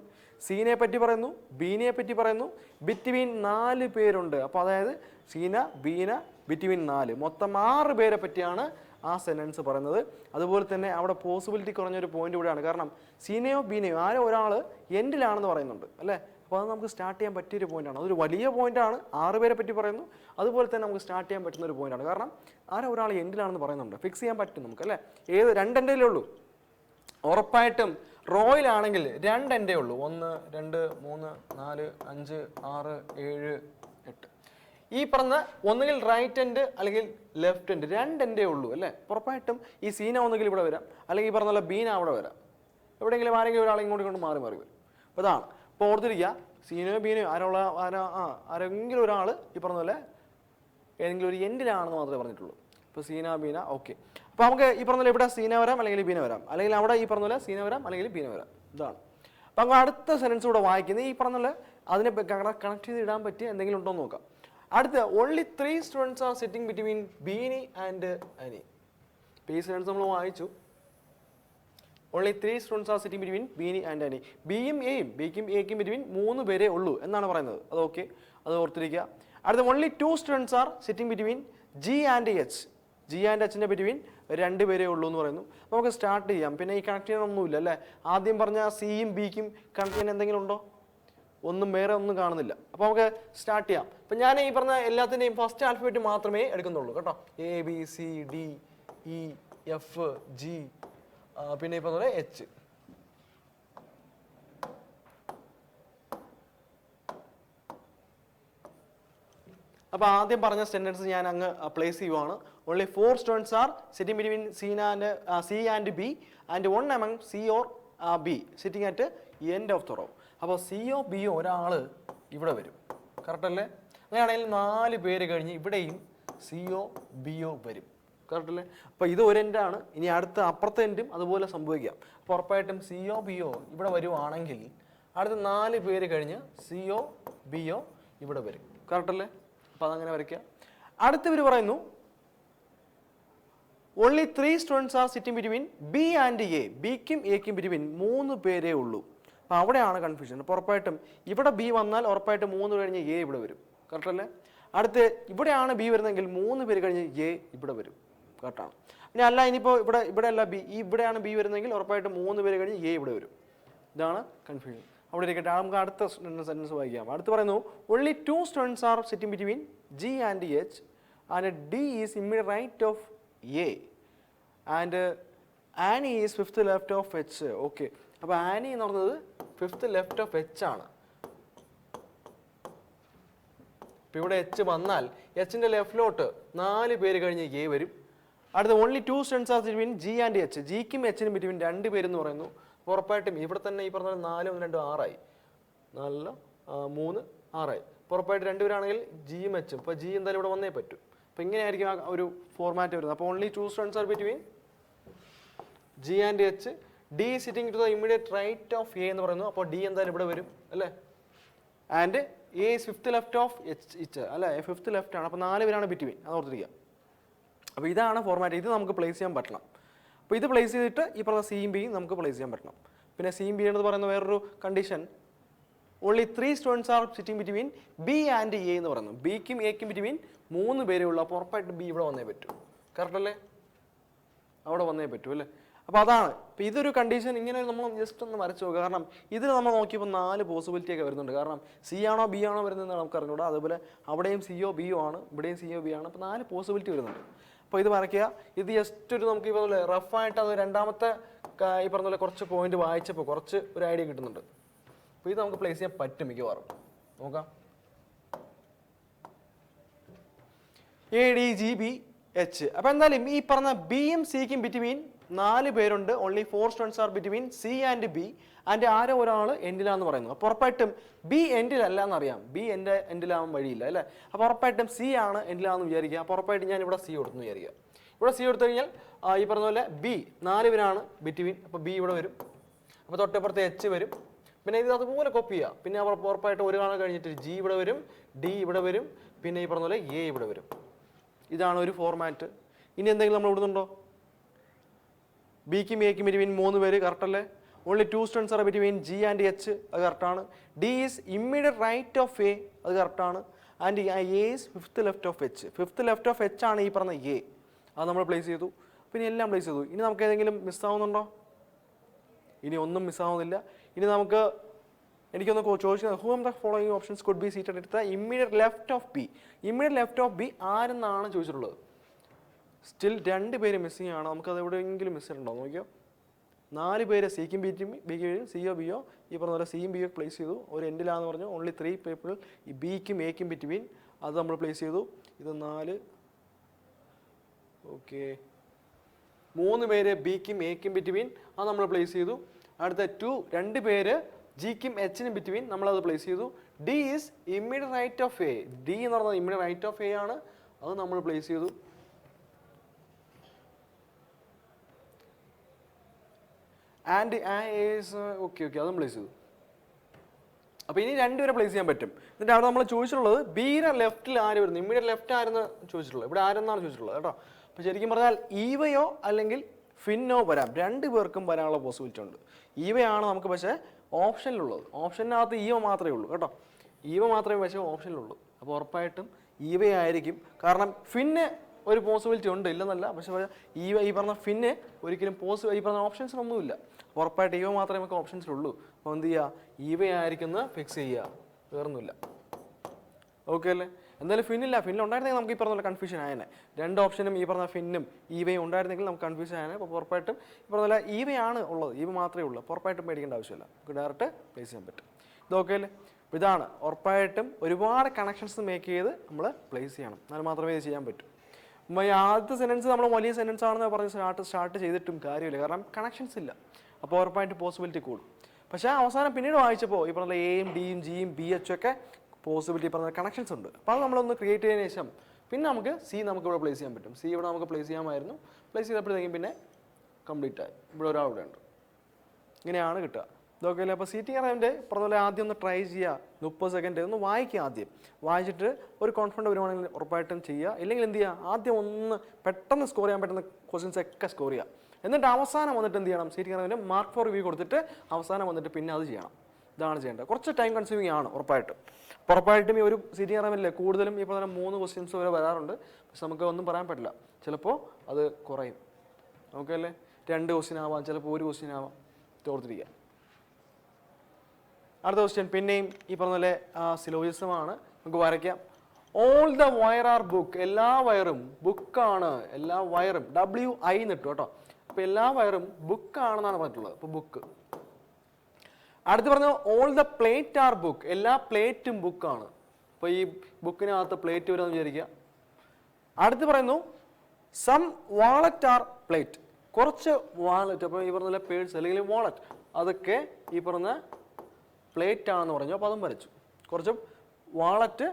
സീനയെ പറ്റി പറയുന്നു, ബീനയെ പറ്റി പറയുന്നു, ബിറ്റ്വീൻ 4 പേരുണ്ട്. അപ്പോൾ അതായത് സീന, ബീന, ബിറ്റ്വീൻ 4, മൊത്തം 6 പേരെ പറ്റിയാണ് ആ സെൻറ്റൻസ് പറയുന്നത്. അതുപോലെ തന്നെ അവിടെ പോസിബിലിറ്റി കുറഞ്ഞൊരു പോയിന്റ് കൂടെയാണ്. കാരണം സീനയോ ബീനയോ ആരോ ഒരാൾ എൻഡിലാണെന്ന് പറയുന്നുണ്ട് അല്ലേ. അപ്പോൾ അത് നമുക്ക് സ്റ്റാർട്ട് ചെയ്യാൻ പറ്റിയൊരു പോയിന്റാണ്. അതൊരു വലിയ പോയിന്റാണ്. 6 പേരെ പറ്റി പറയുന്നു. അതുപോലെ തന്നെ നമുക്ക് സ്റ്റാർട്ട് ചെയ്യാൻ പറ്റുന്ന ഒരു പോയിന്റാണ്. കാരണം ആരോ ഒരാൾ എൻഡിലാണെന്ന് പറയുന്നുണ്ട്. ഫിക്സ് ചെയ്യാൻ പറ്റും നമുക്ക് അല്ലേ. ഏത് 2 എൻഡേ ഉള്ളൂ. ഉറപ്പായിട്ടും റോയിലാണെങ്കിൽ 2 എൻഡേ ഉള്ളൂ. 1 2 3 4 5 6 7 8. ഈ പറഞ്ഞ ഒന്നുകിൽ റൈറ്റ് എൻഡ് അല്ലെങ്കിൽ ലെഫ്റ്റ് എൻഡ് 2 എൻഡേ ഉള്ളൂ അല്ലേ. ഉറപ്പായിട്ടും ഈ സീന ഒന്നുകിൽ ഇവിടെ വരാം, അല്ലെങ്കിൽ ഈ പറഞ്ഞ പോലെ ബീന അവിടെ വരാം. എവിടെയെങ്കിലും ആരെങ്കിലും ഒരാൾ ഇങ്ങോട്ട് മാറി വരും. അപ്പോൾ ഇതാണ്. അപ്പോൾ ഓർത്തിരിക്കുക, സീനയോ ബീനയോ ആരെങ്കിലും ഒരാൾ ഈ പറഞ്ഞ പോലെ ഏതെങ്കിലും ഒരു എൻഡിലാണെന്ന് മാത്രമേ പറഞ്ഞിട്ടുള്ളൂ. ഇപ്പോൾ സീന ബീന ഓക്കെ. അപ്പോൾ നമുക്ക് ഈ പറഞ്ഞ പോലെ ഇവിടെ സീന വരാം അല്ലെങ്കിൽ ബീന വരാം, അല്ലെങ്കിൽ അവിടെ ഈ പറഞ്ഞ പോലെ സീന വരാം അല്ലെങ്കിൽ ബീന വരാം. ഇതാണ്. അപ്പോൾ നമുക്ക് അടുത്ത സെൻറ്റൻസ് കൂടെ വായിക്കുന്നത് ഈ പറഞ്ഞ പോലെ അതിനെ കണക്ട് ചെയ്ത് ഇടാൻ പറ്റിയ എന്തെങ്കിലും ഉണ്ടോ എന്ന് നോക്കാം. അടുത്ത only 3 students are sitting between Beanie and Annie. ഇപ്പോൾ ഈ സെൻറ്റൻസ് നമ്മൾ വായിച്ചു. only 3 students are sitting between Beanie and Annie. ബിയും എയും ബിക്കും 3 പേരേ ഉള്ളൂ എന്നാണ് പറയുന്നത്. അത് ഓക്കെ, അത് ഓർത്തിരിക്കുക. അടുത്ത only 2 students are sitting between G and H. G and Hന്റെ ബിറ്റ്വീൻ 2 പേരേ ഉള്ളൂ എന്ന് പറയുന്നു. നമുക്ക് സ്റ്റാർട്ട് ചെയ്യാം. പിന്നെ ഈ കണക്ട് ചെയ്യാനൊന്നുമില്ല അല്ലേ. ആദ്യം പറഞ്ഞ സിയും ബിക്കും കണക്ട് ചെയ്യാൻ എന്തെങ്കിലും ഉണ്ടോ? വേറെ ഒന്നും കാണുന്നില്ല. അപ്പോൾ നമുക്ക് സ്റ്റാർട്ട് ചെയ്യാം. അപ്പം ഞാൻ ഈ പറഞ്ഞ എല്ലാത്തിൻ്റെയും ഫസ്റ്റ് ആൽഫബറ്റ് മാത്രമേ എടുക്കുന്നുള്ളൂ കേട്ടോ. ABCDEF G, പിന്നെ ഈ പറഞ്ഞ പോലെ H. അപ്പോൾ ആദ്യം പറഞ്ഞ സെൻറ്റൻസ് ഞാൻ അങ്ങ് പ്ലേസ് ചെയ്യുവാണ്. only 4 students are sitting between C and B and one among C or B sitting at end of the row. അപ്പോൾ സിയോ ബിയോ ഒരാൾ ഇവിടെ വരും. കറക്റ്റ് അല്ലേ? അങ്ങനെയാണെങ്കിൽ 4 പേര് കഴിഞ്ഞ് ഇവിടെയും സിയോ ബിയോ വരും. കറക്റ്റ് അല്ലേ? അപ്പോൾ ഇത് ഒരു എൻഡാണ്. ഇനി അടുത്ത അപ്പുറത്തെ എൻഡും അതുപോലെ സംഭവിക്കാം. അപ്പോൾ ഉറപ്പായിട്ടും സിയോ ബിയോ ഇവിടെ വരുവാണെങ്കിൽ അടുത്ത 4 പേര് കഴിഞ്ഞ് സിയോ ബിയോ ഇവിടെ വരും. കറക്റ്റ് അല്ലേ? അപ്പോൾ അതങ്ങനെ വരയ്ക്കുക. അടുത്തവർ പറയുന്നു only 3 students are sitting between B and A. ബിക്കും എക്കും ബിറ്റ്വീൻ 3 പേരേ ഉള്ളൂ. അപ്പോൾ അവിടെയാണ് കൺഫ്യൂഷൻ. അപ്പോൾ ഉറപ്പായിട്ടും ഇവിടെ ബി വന്നാൽ ഉറപ്പായിട്ടും 3 കഴിഞ്ഞ് എ ഇവിടെ വരും. കറക്റ്റ് അല്ലേ? അടുത്ത് ഇവിടെയാണ് ബി വരുന്നതെങ്കിൽ 3 പേര് കഴിഞ്ഞ് എ ഇവിടെ വരും. കറക്റ്റാണ്. ഇനി അല്ല, ഇനിയിപ്പോൾ ഇവിടെ അല്ല ബി, ഇവിടെയാണ് ബി വരുന്നതെങ്കിൽ ഉറപ്പായിട്ടും 3 പേര് കഴിഞ്ഞ് എ ഇവിടെ വരും. ഇതാണ് കൺഫ്യൂഷൻ. അവിടെ ഇരിക്കട്ടെ. നമുക്ക് അടുത്ത സെൻറ്റൻസ് വായിക്കാം. അടുത്ത് പറയുന്നു only 2 students are sitting between G and H and D is immediate right of A and Annie is 5th left of H. Okay. അപ്പോൾ ആനി എന്ന് പറഞ്ഞത് 5th ലെഫ്റ്റ് ഓഫ് H ആണ്. ഇപ്പോൾ ഇവിടെ H വന്നാൽ Hന്റെ ലെഫ്റ്റിലോട്ട് 4 പേര് കഴിഞ്ഞ് എ വരും. അടുത്ത only 2 students are between G and H. ജിക്കും എച്ചിനും ബിറ്റ്വീൻ 2 പേരെന്ന് പറയുന്നു. ഉറപ്പായിട്ടും ഇവിടെ തന്നെ ഈ പറഞ്ഞ 4 1 2 6 ആയി. 4 3 6 ആയി. ഉറപ്പായിട്ട് 2 പേരാണെങ്കിൽ ജിയും എച്ചും. അപ്പോൾ ജി എന്തായാലും ഇവിടെ വന്നേ പറ്റും. അപ്പോൾ ഇങ്ങനെയായിരിക്കും ആ ഒരു ഫോർമാറ്റ് വരുന്നത്. അപ്പോൾ only 2 students are between G and H. D sitting to the immediate right of A എന്ന് പറയുന്നു. അപ്പോൾ D എന്തായാലും ഇവിടെ വരും അല്ലേ. And A is 5th left of H അല്ലേ. 5th ലെഫ്റ്റ് ആണ്. അപ്പോൾ 4 പേരാണ് ബിറ്റ്വീൻ. അത് ഓർത്തിരിക്കുക. അപ്പോൾ ഇതാണ് ഫോർമാറ്റ്. ഇത് നമുക്ക് പ്ലേസ് ചെയ്യാൻ പറ്റണം. അപ്പോൾ ഇത് പ്ലേസ് ചെയ്തിട്ട് ഈ പറഞ്ഞ സിയും ബിയും നമുക്ക് പ്ലേസ് ചെയ്യാൻ പറ്റണം. പിന്നെ സിയും ബി എന്ന് പറയുന്ന വേറൊരു condition only 3 students are sitting between B and A എന്ന് പറയുന്നു. ബിക്കും എക്കും ബിറ്റ്വീൻ 3 പേരേ ഉള്ളൂ. അപ്പോൾ ഉറപ്പായിട്ട് ബി ഇവിടെ വന്നേ പറ്റൂ. കറക്റ്റ് അല്ലേ? അവിടെ വന്നേ പറ്റൂ അല്ലേ. അപ്പോൾ അതാണ്. അപ്പോൾ ഇതൊരു കണ്ടീഷൻ. ഇങ്ങനെ നമ്മൾ ജസ്റ്റ് ഒന്ന് വരച്ച് നോക്കുക. കാരണം ഇതിൽ നമ്മൾ നോക്കിയപ്പോൾ 4 പോസിബിലിറ്റി ഒക്കെ വരുന്നുണ്ട്. കാരണം സി ആണോ ബി ആണോ വരുന്നതെന്ന് നമുക്ക് അറിഞ്ഞൂടാ. അതുപോലെ അവിടെയും സിയോ ബിയോ ആണ്, ഇവിടെയും സിയോ ബി ആണ്. അപ്പോൾ 4 പോസിബിലിറ്റി വരുന്നുണ്ട്. അപ്പോൾ ഇത് വരയ്ക്കുക. ഇത് ജസ്റ്റ് ഒരു നമുക്ക് ഇപ്പോൾ റഫായിട്ട് അത് രണ്ടാമത്തെ ഈ പറഞ്ഞ പോലെ കുറച്ച് പോയിന്റ് വായിച്ചപ്പോൾ കുറച്ച് ഒരു ഐഡിയ കിട്ടുന്നുണ്ട്. അപ്പോൾ ഇത് നമുക്ക് പ്ലേസ് ചെയ്യാൻ പറ്റും മിക്കവാറും. നോക്കാം. ADGBH. അപ്പോൾ എന്തായാലും ഈ പറഞ്ഞ ബിയും സിക്കും ബിറ്റ്വീൻ 4 പേരുണ്ട്. only 4 students are between C and B and arrow ഒരാൾ എൻഡിലാന്ന് പറയുന്നു. അപ്പോൾ ഉറപ്പായിട്ടും ബി എൻഡിലല്ല എന്നറിയാം. ബി എൻഡിലാവാൻ വഴിയില്ല അല്ലേ. അപ്പോൾ ഉറപ്പായിട്ടും സി ആണ് എൻഡിലാന്ന് വിചാരിക്കുക. അപ്പോൾ ഉറപ്പായിട്ടും ഞാൻ ഇവിടെ സി കൊടുത്തു വിചാരിക്കുക. ഇവിടെ സി കൊടുത്തു കഴിഞ്ഞാൽ ഈ പറഞ്ഞ പോലെ ബി 4 പേരാണ് ബിറ്റ്വീൻ. അപ്പോൾ ബി ഇവിടെ വരും. അപ്പോൾ തൊട്ടപ്പുറത്ത് എച്ച് വരും. പിന്നെ ഇത് അതുപോലെ കോപ്പി ചെയ്യുക. പിന്നെ ഉറപ്പായിട്ട് ഒരു കാണാൻ കഴിഞ്ഞിട്ട് ജി ഇവിടെ വരും, ഡി ഇവിടെ വരും, പിന്നെ ഈ പറഞ്ഞ പോലെ എ ഇവിടെ വരും. ഇതാണ് ഒരു ഫോർമാറ്റ്. ഇനി എന്തെങ്കിലും നമ്മൾ ഇടുന്നുണ്ടോ? ബിക്കും എക്കും ബിറ്റ്വീൻ 3 പേര്. കറക്റ്റ് അല്ലേ? only 2 students are between G and H. അത് കറക്റ്റാണ്. D is immediate right of A. അത് കറക്റ്റാണ്. And A is 5th left of H. 5th left of H ആണ് ഈ പറഞ്ഞ A. അത് നമ്മൾ പ്ലേസ് ചെയ്തു. പിന്നെ എല്ലാം പ്ലേസ് ചെയ്തു. ഇനി നമുക്ക് ഏതെങ്കിലും മിസ്സാവുന്നുണ്ടോ? ഇനി ഒന്നും മിസ്സാവുന്നില്ല. ഇനി നമുക്ക് എനിക്കൊന്ന് ചോദിച്ചത് who the following options could be seated at the immediate left of B. Immediate left of B ആരെന്നാണ് ചോദിച്ചിട്ടുള്ളത്. സ്റ്റിൽ 2 പേര് മിസ്സിംഗ് ആണ്. നമുക്കത് എവിടെയെങ്കിലും മിസ് ചെയ്തിട്ടുണ്ടോ നോക്കിയോ. 4 പേര് സിക്കും ബിക്കും സിയോ ബിയോ ഈ പറഞ്ഞ പോലെ സിയും ബിയോ പ്ലേസ് ചെയ്തു. ഒരു എൻഡിലാന്ന് പറഞ്ഞു. ഓൺലി 3 പീപ്പിൾ ഈ ബിക്കും എക്കും ബിറ്റ്വീൻ അത് നമ്മൾ പ്ലേസ് ചെയ്തു. ഇത് 4. ഓക്കെ, 3 പേര് ബിക്കും എക്കും ബിറ്റ്വീൻ അത് നമ്മൾ പ്ലേസ് ചെയ്തു. അടുത്ത 2 പേര് ജിക്കും എച്ചിനും ബിറ്റ്വീൻ നമ്മളത് പ്ലേസ് ചെയ്തു. D is immediate right of A. D എന്ന് പറഞ്ഞാൽ ഇമ്മീഡിയറ്റ് റൈറ്റ് ഓഫ് എ ആണ്. അത് നമ്മൾ പ്ലേസ് ചെയ്തു. ആൻഡ് ഓക്കെ അതും പ്ലേസ് ചെയ്തു. അപ്പോൾ ഇനി 2 പേരെ പ്ലേസ് ചെയ്യാൻ പറ്റും. എന്നിട്ട് അവിടെ നമ്മൾ ചോദിച്ചിട്ടുള്ളത് ബിയുടെ ലെഫ്റ്റിൽ ആര് വരുന്നു, ഇമ്മീഡിയറ്റ് ലെഫ്റ്റ് ആരെന്ന് ചോദിച്ചിട്ടുള്ളത്. ഇവിടെ ആരെന്നാണ് ചോദിച്ചിട്ടുള്ളത് കേട്ടോ. അപ്പോൾ ശരിക്കും പറഞ്ഞാൽ ഈവയോ അല്ലെങ്കിൽ ഫിന്നോ വരാം. 2 പേർക്കും വരാനുള്ള പോസിബിലിറ്റി ഉണ്ട്. ഈവയാണ് നമുക്ക് പക്ഷേ ഓപ്ഷനിലുള്ളത്. ഓപ്ഷനകത്ത് ഈവ മാത്രമേ ഉള്ളൂ കേട്ടോ. ഈവ മാത്രമേ പക്ഷേ ഓപ്ഷനിലുള്ളൂ. അപ്പോൾ ഉറപ്പായിട്ടും ഈവയായിരിക്കും. കാരണം ഫിന്ന് ഒരു പോസിബിലിറ്റി ഉണ്ട്, ഇല്ലെന്നല്ല. പക്ഷേ ഈ പറഞ്ഞ ഫിന്ന് ഒരിക്കലും ഈ പറഞ്ഞ ഓപ്ഷൻസിനൊന്നുമില്ല. ഉറപ്പായിട്ട് ഈവ മാത്രമേ നമുക്ക് ഓപ്ഷൻസിലുള്ളൂ. അപ്പോൾ എന്ത് ചെയ്യുക, ഈവയായിരിക്കും ഫിക്സ് ചെയ്യുക, വേറൊന്നുമില്ല. ഓക്കെ അല്ലേ? എന്തായാലും ഫിന്നില്ല. ഫിന്നുണ്ടായിരുന്നെങ്കിൽ നമുക്ക് ഈ പറഞ്ഞ കൺഫ്യൂഷൻ ആയനെ. 2 ഓപ്ഷനും ഈ പറഞ്ഞ ഫിന്നും ഈവയും ഉണ്ടായിരുന്നെങ്കിൽ നമുക്ക് കൺഫ്യൂഷൻ ആയനെ. അപ്പോൾ ഉറപ്പായിട്ടും ഈ പറഞ്ഞ ഈവയാണ് ഉള്ളത്, ഈവ മാത്രമേ ഉള്ളൂ. അപ്പോൾ ഉറപ്പായിട്ടും പേടിക്കേണ്ട ആവശ്യമില്ല, നമുക്ക് ഡയറക്റ്റ് പ്ലേസ് ചെയ്യാൻ പറ്റും. ഇതൊക്കെ അല്ലേ? അപ്പോൾ ഇതാണ് ഉറപ്പായിട്ടും ഒരുപാട് കണക്ഷൻസ് മേക്ക് ചെയ്ത് നമ്മൾ പ്ലേസ് ചെയ്യണം, എന്നാൽ മാത്രമേ ഇത് ചെയ്യാൻ പറ്റൂ. ആദ്യത്തെ സെൻറ്റൻസ് നമ്മൾ വലിയ സെൻറ്റൻസ് ആണെന്ന് പറഞ്ഞ് സ്റ്റാർട്ട് ചെയ്തിട്ടും കാര്യമില്ല, കാരണം കണക്ഷൻസ് ഇല്ല. അപ്പോൾ ഉറപ്പായിട്ട് പോസിബിലിറ്റി കൂടും. പക്ഷേ അവസാനം പിന്നീട് വായിച്ചപ്പോൾ ഈ പറഞ്ഞ എയും ഡിയും ജിയും ബി എച്ചും ഒക്കെ പോസിബിലിറ്റി പറഞ്ഞ കണക്ഷൻസ് ഉണ്ട്. അപ്പോൾ അത് നമ്മളൊന്ന് ക്രിയേറ്റ് ചെയ്തതിന് ശേഷം പിന്നെ നമുക്ക് സി നമുക്ക് ഇവിടെ പ്ലേസ് ചെയ്യാൻ പറ്റും. സി ഇവിടെ നമുക്ക് പ്ലേസ് ചെയ്യാമായിരുന്നു. പ്ലേസ് ചെയ്തപ്പോഴത്തേക്കും പിന്നെ കംപ്ലീറ്റ് ആയി. ഇവിടെ ഒരാളുടെ ഉണ്ട്. ഇങ്ങനെയാണ് കിട്ടുക. ഇതൊക്കെ അല്ലേ? അപ്പോൾ സീറ്റിംഗ് അറേഞ്ച് പറഞ്ഞ പോലെ ആദ്യം ഒന്ന് ട്രൈ ചെയ്യുക. 30 സെക്കൻഡ് ഒന്ന് വായിക്കുക. ആദ്യം വായിച്ചിട്ട് ഒരു കോൺഫിഡൻറ്റ് വരുവാണെങ്കിൽ ഉറപ്പായിട്ടും ചെയ്യുക. ഇല്ലെങ്കിൽ എന്ത് ചെയ്യുക, ആദ്യം ഒന്ന് പെട്ടെന്ന് സ്കോർ ചെയ്യാൻ പറ്റുന്ന ക്വസ്റ്റ്യൻസ് ഒക്കെ സ്കോർ ചെയ്യുക. എന്നിട്ട് അവസാനം വന്നിട്ട് എന്ത് ചെയ്യണം, സീറ്റിംഗ് അറേഞ്ചിന് മാർക്ക് ഫോർ റിവ്യൂ കൊടുത്തിട്ട് അവസാനം വന്നിട്ട് പിന്നെ അത് ചെയ്യണം. ഇതാണ് ചെയ്യേണ്ടത്. കുറച്ച് ടൈം കൺസ്യൂമിങ് ആണ് ഉറപ്പായിട്ടും. ഉറപ്പായിട്ടും ഈ ഒരു സീറ്റിംഗ് അറേഞ്ചിലെ കൂടുതലും ഈ പറഞ്ഞ 3 ക്വസ്റ്റ്യൻസ് വരെ വരാറുണ്ട്. പക്ഷെ നമുക്ക് ഒന്നും പറയാൻ പറ്റില്ല, ചിലപ്പോൾ അത് കുറയും. ഓക്കെ അല്ലേ? 2 ക്വസ്റ്റ്യൻ ആവാം, ചിലപ്പോൾ 1 ക്വസ്റ്റ്യൻ ആവാം. തോർത്തിരിക്കുക. അടുത്ത ക്വസ്റ്റ്യൻ പിന്നെയും ഈ പറഞ്ഞ പോലെ സിലോജിസമാണ്. നമുക്ക് വരയ്ക്കാം. All the wire are book. എല്ലാ വയറും ബുക്കാണ്. എല്ലാ വയറും WI നിട്ടു കേട്ടോ. അപ്പോൾ എല്ലാ വയറും ബുക്കാണെന്നാണ് പറഞ്ഞിട്ടുള്ളത്. അപ്പോൾ ബുക്ക്. അടുത്ത് പറഞ്ഞു all the plate are book. എല്ലാ പ്ലേറ്റും ബുക്കാണ്. അപ്പോൾ ഈ ബുക്കിനകത്ത് പ്ലേറ്റ് വരുമെന്ന് വിചാരിക്കുക. അടുത്ത് പറയുന്നു സം വാളറ്റ് ആർ പ്ലേറ്റ്. കുറച്ച് വാളറ്റ്, അപ്പോൾ ഈ പറഞ്ഞ പേഴ്സ് അല്ലെങ്കിൽ വാളറ്റ് അതൊക്കെ ഈ പറഞ്ഞ പ്ലേറ്റ് ആണെന്ന് പറഞ്ഞു. അപ്പോൾ അതും വരച്ചു. കുറച്ച് വാളറ്റ്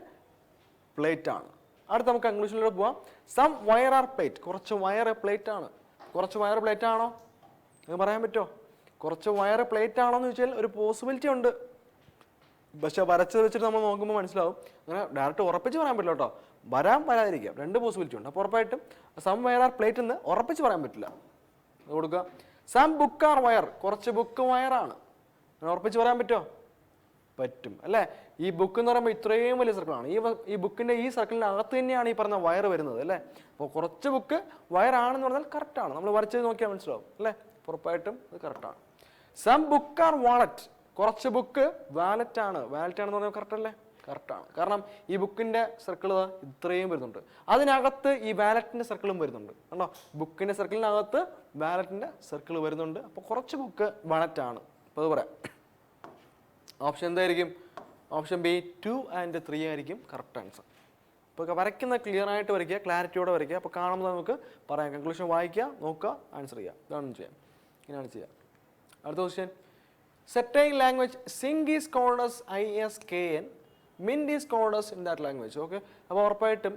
പ്ലേറ്റ് ആണ്. അടുത്ത് നമുക്ക് കൺക്ലൂഷനിലൂടെ പോവാം. Some wire are plate. കുറച്ച് വയർ പ്ലേറ്റ് ആണ്. കുറച്ച് വയർ പ്ലേറ്റ് ആണോ നിങ്ങൾക്ക് പറയാൻ പറ്റുമോ? കുറച്ച് വയർ പ്ലേറ്റ് ആണോ എന്ന് ചോദിച്ചാൽ ഒരു പോസിബിലിറ്റി ഉണ്ട്. പക്ഷെ വരച്ചത് വെച്ചിട്ട് നമ്മൾ നോക്കുമ്പോൾ മനസ്സിലാവും. അങ്ങനെ ഡയറക്റ്റ് ഉറപ്പിച്ച് പറയാൻ പറ്റില്ല കേട്ടോ. വരാതിരിക്കാം, 2 പോസിബിലിറ്റി ഉണ്ട്. അപ്പോൾ ഉറപ്പായിട്ടും സം വയർ ആർ പ്ലേറ്റ് എന്ന് ഉറപ്പിച്ച് പറയാൻ പറ്റില്ല. അത് കൊടുക്കുക. Some book are wire. കുറച്ച് ബുക്ക് വയറാണ്. ഉറപ്പിച്ച് പറയാൻ പറ്റുമോ? പറ്റും അല്ലേ? ഈ ബുക്ക് എന്ന് പറയുമ്പോൾ ഇത്രയും വലിയ സർക്കിളാണ്. ഈ ബുക്കിൻ്റെ ഈ സർക്കിളിൻ്റെ അകത്ത് തന്നെയാണ് ഈ പറഞ്ഞ വയർ വരുന്നത് അല്ലേ? അപ്പോൾ കുറച്ച് ബുക്ക് വയറാണെന്ന് പറഞ്ഞാൽ കറക്റ്റാണ്. നമ്മൾ വരച്ചത് നോക്കിയാൽ മനസ്സിലാവും അല്ലേ? ഉറപ്പായിട്ടും അത് കറക്റ്റാണ്. Some book are wallet. കുറച്ച് ബുക്ക് വാലറ്റ് ആണ്. വാലറ്റ് ആണെന്ന് പറഞ്ഞാൽ കറക്റ്റ് അല്ലേ? കറക്റ്റാണ്. കാരണം ഈ ബുക്കിൻ്റെ സർക്കിൾ ഇത്രയും വരുന്നുണ്ട്. അതിനകത്ത് ഈ വാലറ്റിൻ്റെ സർക്കിളും വരുന്നുണ്ട്. കണ്ടോ? ബുക്കിൻ്റെ സർക്കിളിനകത്ത് വാലറ്റിൻ്റെ സർക്കിൾ വരുന്നുണ്ട്. അപ്പോൾ കുറച്ച് ബുക്ക് വാലറ്റ് ആണ്. അപ്പോൾ അത് പറയാം. ഓപ്ഷൻ എന്തായിരിക്കും? ഓപ്ഷൻ ബി 2 and 3 ആയിരിക്കും കറക്റ്റ് ആൻസർ. ഇപ്പോൾ വരയ്ക്കുന്ന ക്ലിയർ ആയിട്ട് വരയ്ക്കുക, ക്ലാരിറ്റിയോടെ വരയ്ക്കുക. അപ്പോൾ കാണുമ്പോൾ നമുക്ക് പറയാം. കൺക്ലൂഷൻ വായിക്കുക, നോക്കുക, ആൻസർ ചെയ്യുക. ഇതാണ് ചെയ്യാം. ഇങ്ങനെയാണ് ചെയ്യുക. അടുത്ത question. Certain language sink is called as ISKN, mint is called as in that language. Okay, അപ്പോൾ ഉറപ്പായിട്ടും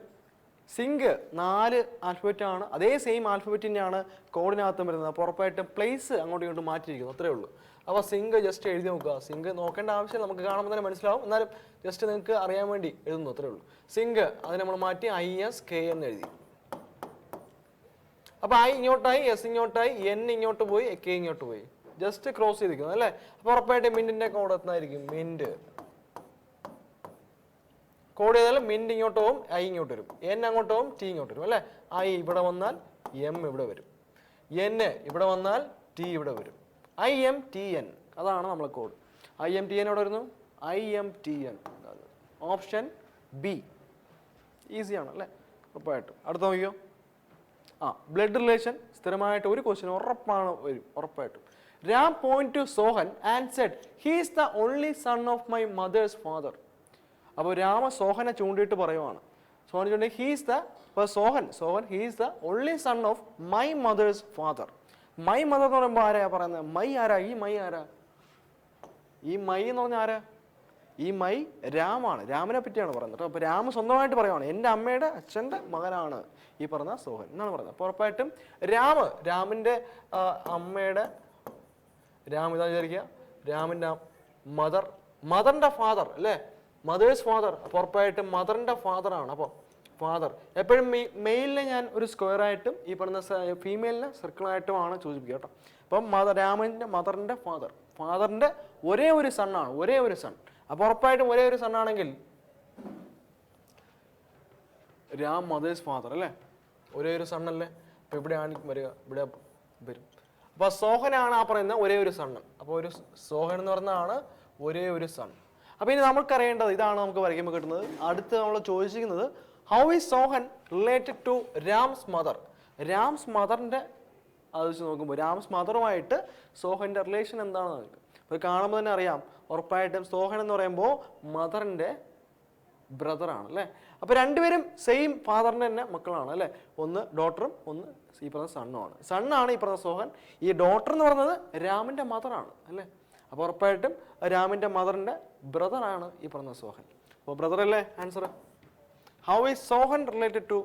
സിങ്ക് 4 ആൽഫബറ്റ് ആണ്. അതേ സെയിം ആൽഫബറ്റ് തന്നെയാണ് കോഡിനകത്തും വരുന്നത്. അപ്പോൾ ഉറപ്പായിട്ടും പ്ലേസ് അങ്ങോട്ടും ഇങ്ങോട്ടും മാറ്റിയിരിക്കുന്നു, അത്രേ ഉള്ളൂ. അപ്പോൾ സിങ്ക് ജസ്റ്റ് എഴുതി നോക്കുക. സിങ്ക് നോക്കേണ്ട ആവശ്യം നമുക്ക് കാണുമ്പോൾ തന്നെ മനസ്സിലാവും. എന്നാലും ജസ്റ്റ് നിങ്ങൾക്ക് അറിയാൻ വേണ്ടി എഴുതുന്നു, അത്രേ ഉള്ളൂ. സിങ്ക് അത് നമ്മൾ മാറ്റി ISKN എഴുതി. അപ്പോൾ I ഇങ്ങോട്ടായി, S ഇങ്ങോട്ടായി, N ഇങ്ങോട്ട് പോയി, K ഇങ്ങോട്ട് പോയി. ജസ്റ്റ് ക്രോസ് ചെയ്തിരിക്കുന്നു അല്ലേ? അപ്പോൾ ഉറപ്പായിട്ട് മിൻറ്റിൻ്റെ കോഡ് എത്തുന്നതായിരിക്കും. മിൻറ്റ് കോഡ് ചെയ്താലും മിൻറ്റ് ഇങ്ങോട്ട് പോകും, I ഇങ്ങോട്ട് വരും. N അങ്ങോട്ട് പോകും, T ഇങ്ങോട്ട് വരും അല്ലേ? I ഇവിടെ വന്നാൽ M ഇവിടെ വരും. എൻ ഇവിടെ വന്നാൽ ടി ഇവിടെ വരും. IMTN അതാണ് നമ്മളെ കോഡ്. IMTN ഇവിടെ വരുന്നു. IMTN ഓപ്ഷൻ ബി ഈസിയാണ് അല്ലേ? ഉറപ്പായിട്ടും. അടുത്ത നോക്കിയോ. ബ്ലഡ് റിലേഷൻ സ്ഥിരമായിട്ട് ഒരു ക്വസ്റ്റ്യൻ ഉറപ്പാണ് വരും ഉറപ്പായിട്ടും. Ram point to Sohan and said, he is the only son of my mother's father. അപ്പോൾ രാമ സോഹനെ ചൂണ്ടിയിട്ട് പറയുവാണ്. സോഹൻ ചൂണ്ടി Sohan he is the only son of my mother's father. My mother എന്ന് പറയുമ്പോൾ ആരാ പറയുന്നത്? മൈ ആരാ? ഈ മൈ ആരാ? ഈ മൈ എന്ന് പറഞ്ഞാൽ ആരാ? ഈ മൈ രാമാണ്. രാമനെ പറ്റിയാണ് പറയുന്നത്. അപ്പോൾ രാമ സ്വന്തമായിട്ട് പറയുവാണ് എൻ്റെ അമ്മയുടെ അച്ഛൻ്റെ മകനാണ് ഈ പറഞ്ഞ സോഹൻ എന്നാണ് പറയുന്നത്. അപ്പോൾ ഉറപ്പായിട്ടും രാമിൻ്റെ അമ്മയുടെ ഇതാ വിചാരിക്കുക, രാമിൻ്റെ മദറിൻ്റെ ഫാദർ അല്ലേ? Mother's father. അപ്പോൾ ഉറപ്പായിട്ടും മദറിൻ്റെ ഫാദറാണ്. അപ്പോൾ ഫാദർ എപ്പോഴും മെയിലിനെ ഞാൻ ഒരു സ്ക്വയറായിട്ടും ഈ പറഞ്ഞ ഫീമെയിലിനെ സർക്കിളായിട്ടുമാണ് സൂചിപ്പിക്കുക കേട്ടോ. അപ്പം രാമൻ്റെ മദറിൻ്റെ ഫാദറിൻ്റെ ഒരേ ഒരു സണ്ണാണ്, ഒരേ ഒരു സൺ. അപ്പോൾ ഉറപ്പായിട്ടും ഒരേ ഒരു സണ്ണാണെങ്കിൽ രാം മദേഴ്സ് ഫാദർ അല്ലേ? ഒരേ ഒരു സണ്ണല്ലേ? അപ്പോൾ ഇവിടെയാണ് വരിക, ഇവിടെ വരും. അപ്പോൾ സോഹനാണ് ആ പറയുന്ന ഒരേ ഒരു സണ്ണ്. അപ്പോൾ ഒരു സോഹൻ എന്ന് പറഞ്ഞാണ് ഒരേ ഒരു സൺ. അപ്പോൾ ഇനി നമുക്കറിയേണ്ടത് ഇതാണ് നമുക്ക് വരയ്ക്കുമ്പോൾ കിട്ടുന്നത്. അടുത്ത് നമ്മൾ ചോദിച്ചിരിക്കുന്നത് how is Sohan related to Ram's mother. Ram's മദറിൻ്റെ ആലോചിച്ച് നോക്കുമ്പോൾ രാംസ് മദറുമായിട്ട് സോഹൻ്റെ റിലേഷൻ എന്താണെന്ന് നമുക്ക് അപ്പോൾ കാണുമ്പോൾ തന്നെ അറിയാം. ഉറപ്പായിട്ടും സോഹൻ എന്ന് പറയുമ്പോൾ മദറിൻ്റെ ബ്രദറാണ് അല്ലേ? അപ്പോൾ രണ്ടുപേരും സെയിം ഫാദറിൻ്റെ തന്നെ മക്കളാണ് അല്ലേ? ഒന്ന് ഡോട്ടറും ഒന്ന് ഈ പറഞ്ഞ സണ്ണുമാണ്. സണ്ണാണ് ഈ പറഞ്ഞ സോഹൻ. ഈ ഡോട്ടർ എന്ന് പറയുന്നത് രാമിൻ്റെ മദറാണ് അല്ലേ? അപ്പോൾ ഉറപ്പായിട്ടും രാമിൻ്റെ മദറിൻ്റെ ബ്രദറാണ് ഈ പറഞ്ഞ സോഹൻ. അപ്പോൾ ബ്രദർ അല്ലേ answer? How is Sohan related to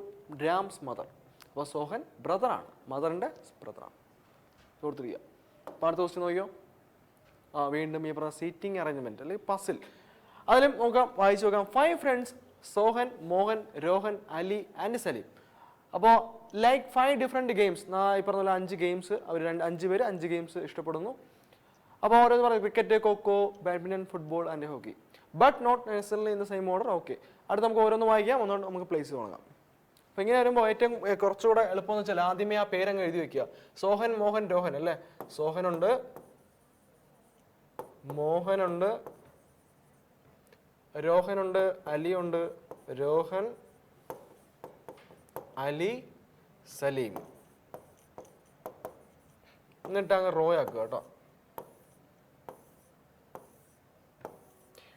Ram's mother? അപ്പോൾ സോഹൻ ബ്രദറാണ്, മദറിൻ്റെ ബ്രദറാണ്. ഓർത്തിരിക്കുക. അപ്പോൾ അടുത്ത ക്വസ്റ്റ്യൻ നോക്കിയോ. വീണ്ടും ഈ പറഞ്ഞ സീറ്റിംഗ് അറേഞ്ച്മെൻറ്റ് അല്ലെങ്കിൽ പസിൽ. അതിലും നോക്കാം, വായിച്ചു നോക്കാം. 5 ഫ്രണ്ട്സ് സോഹൻ, മോഹൻ, രോഹൻ, അലി ആൻഡ് സലീം. അപ്പോൾ ലൈക്ക് 5 ഡിഫറെൻറ്റ് ഗെയിംസ്. ഈ പറഞ്ഞ പോലെ 5 ഗെയിംസ് അവർ 5 പേര് 5 ഗെയിംസ് ഇഷ്ടപ്പെടുന്നു. അപ്പോൾ ഓരോന്ന് പറയും cricket, kho kho, badminton, football and hockey. But not necessarily in the same order. Okay, അടുത്ത് നമുക്ക് ഓരോന്ന് വായിക്കാം, ഒന്നുകൊണ്ട് നമുക്ക് പ്ലേസ് തുടങ്ങാം. അപ്പോൾ ഇങ്ങനെ വരുമ്പോൾ ഏറ്റവും കുറച്ചുകൂടെ എളുപ്പമെന്ന് വെച്ചാൽ ആദ്യമേ ആ പേരങ്ങ് എഴുതി വെക്കുക. സോഹൻ, മോഹൻ, രോഹൻ അല്ലേ? സോഹനുണ്ട്, മോഹനുണ്ട്, രോഹനുണ്ട്, അലിയുണ്ട്, രോഹൻ, അലി, സലീം. എന്നിട്ട് അങ്ങ് റോ ആക്കുക കേട്ടോ.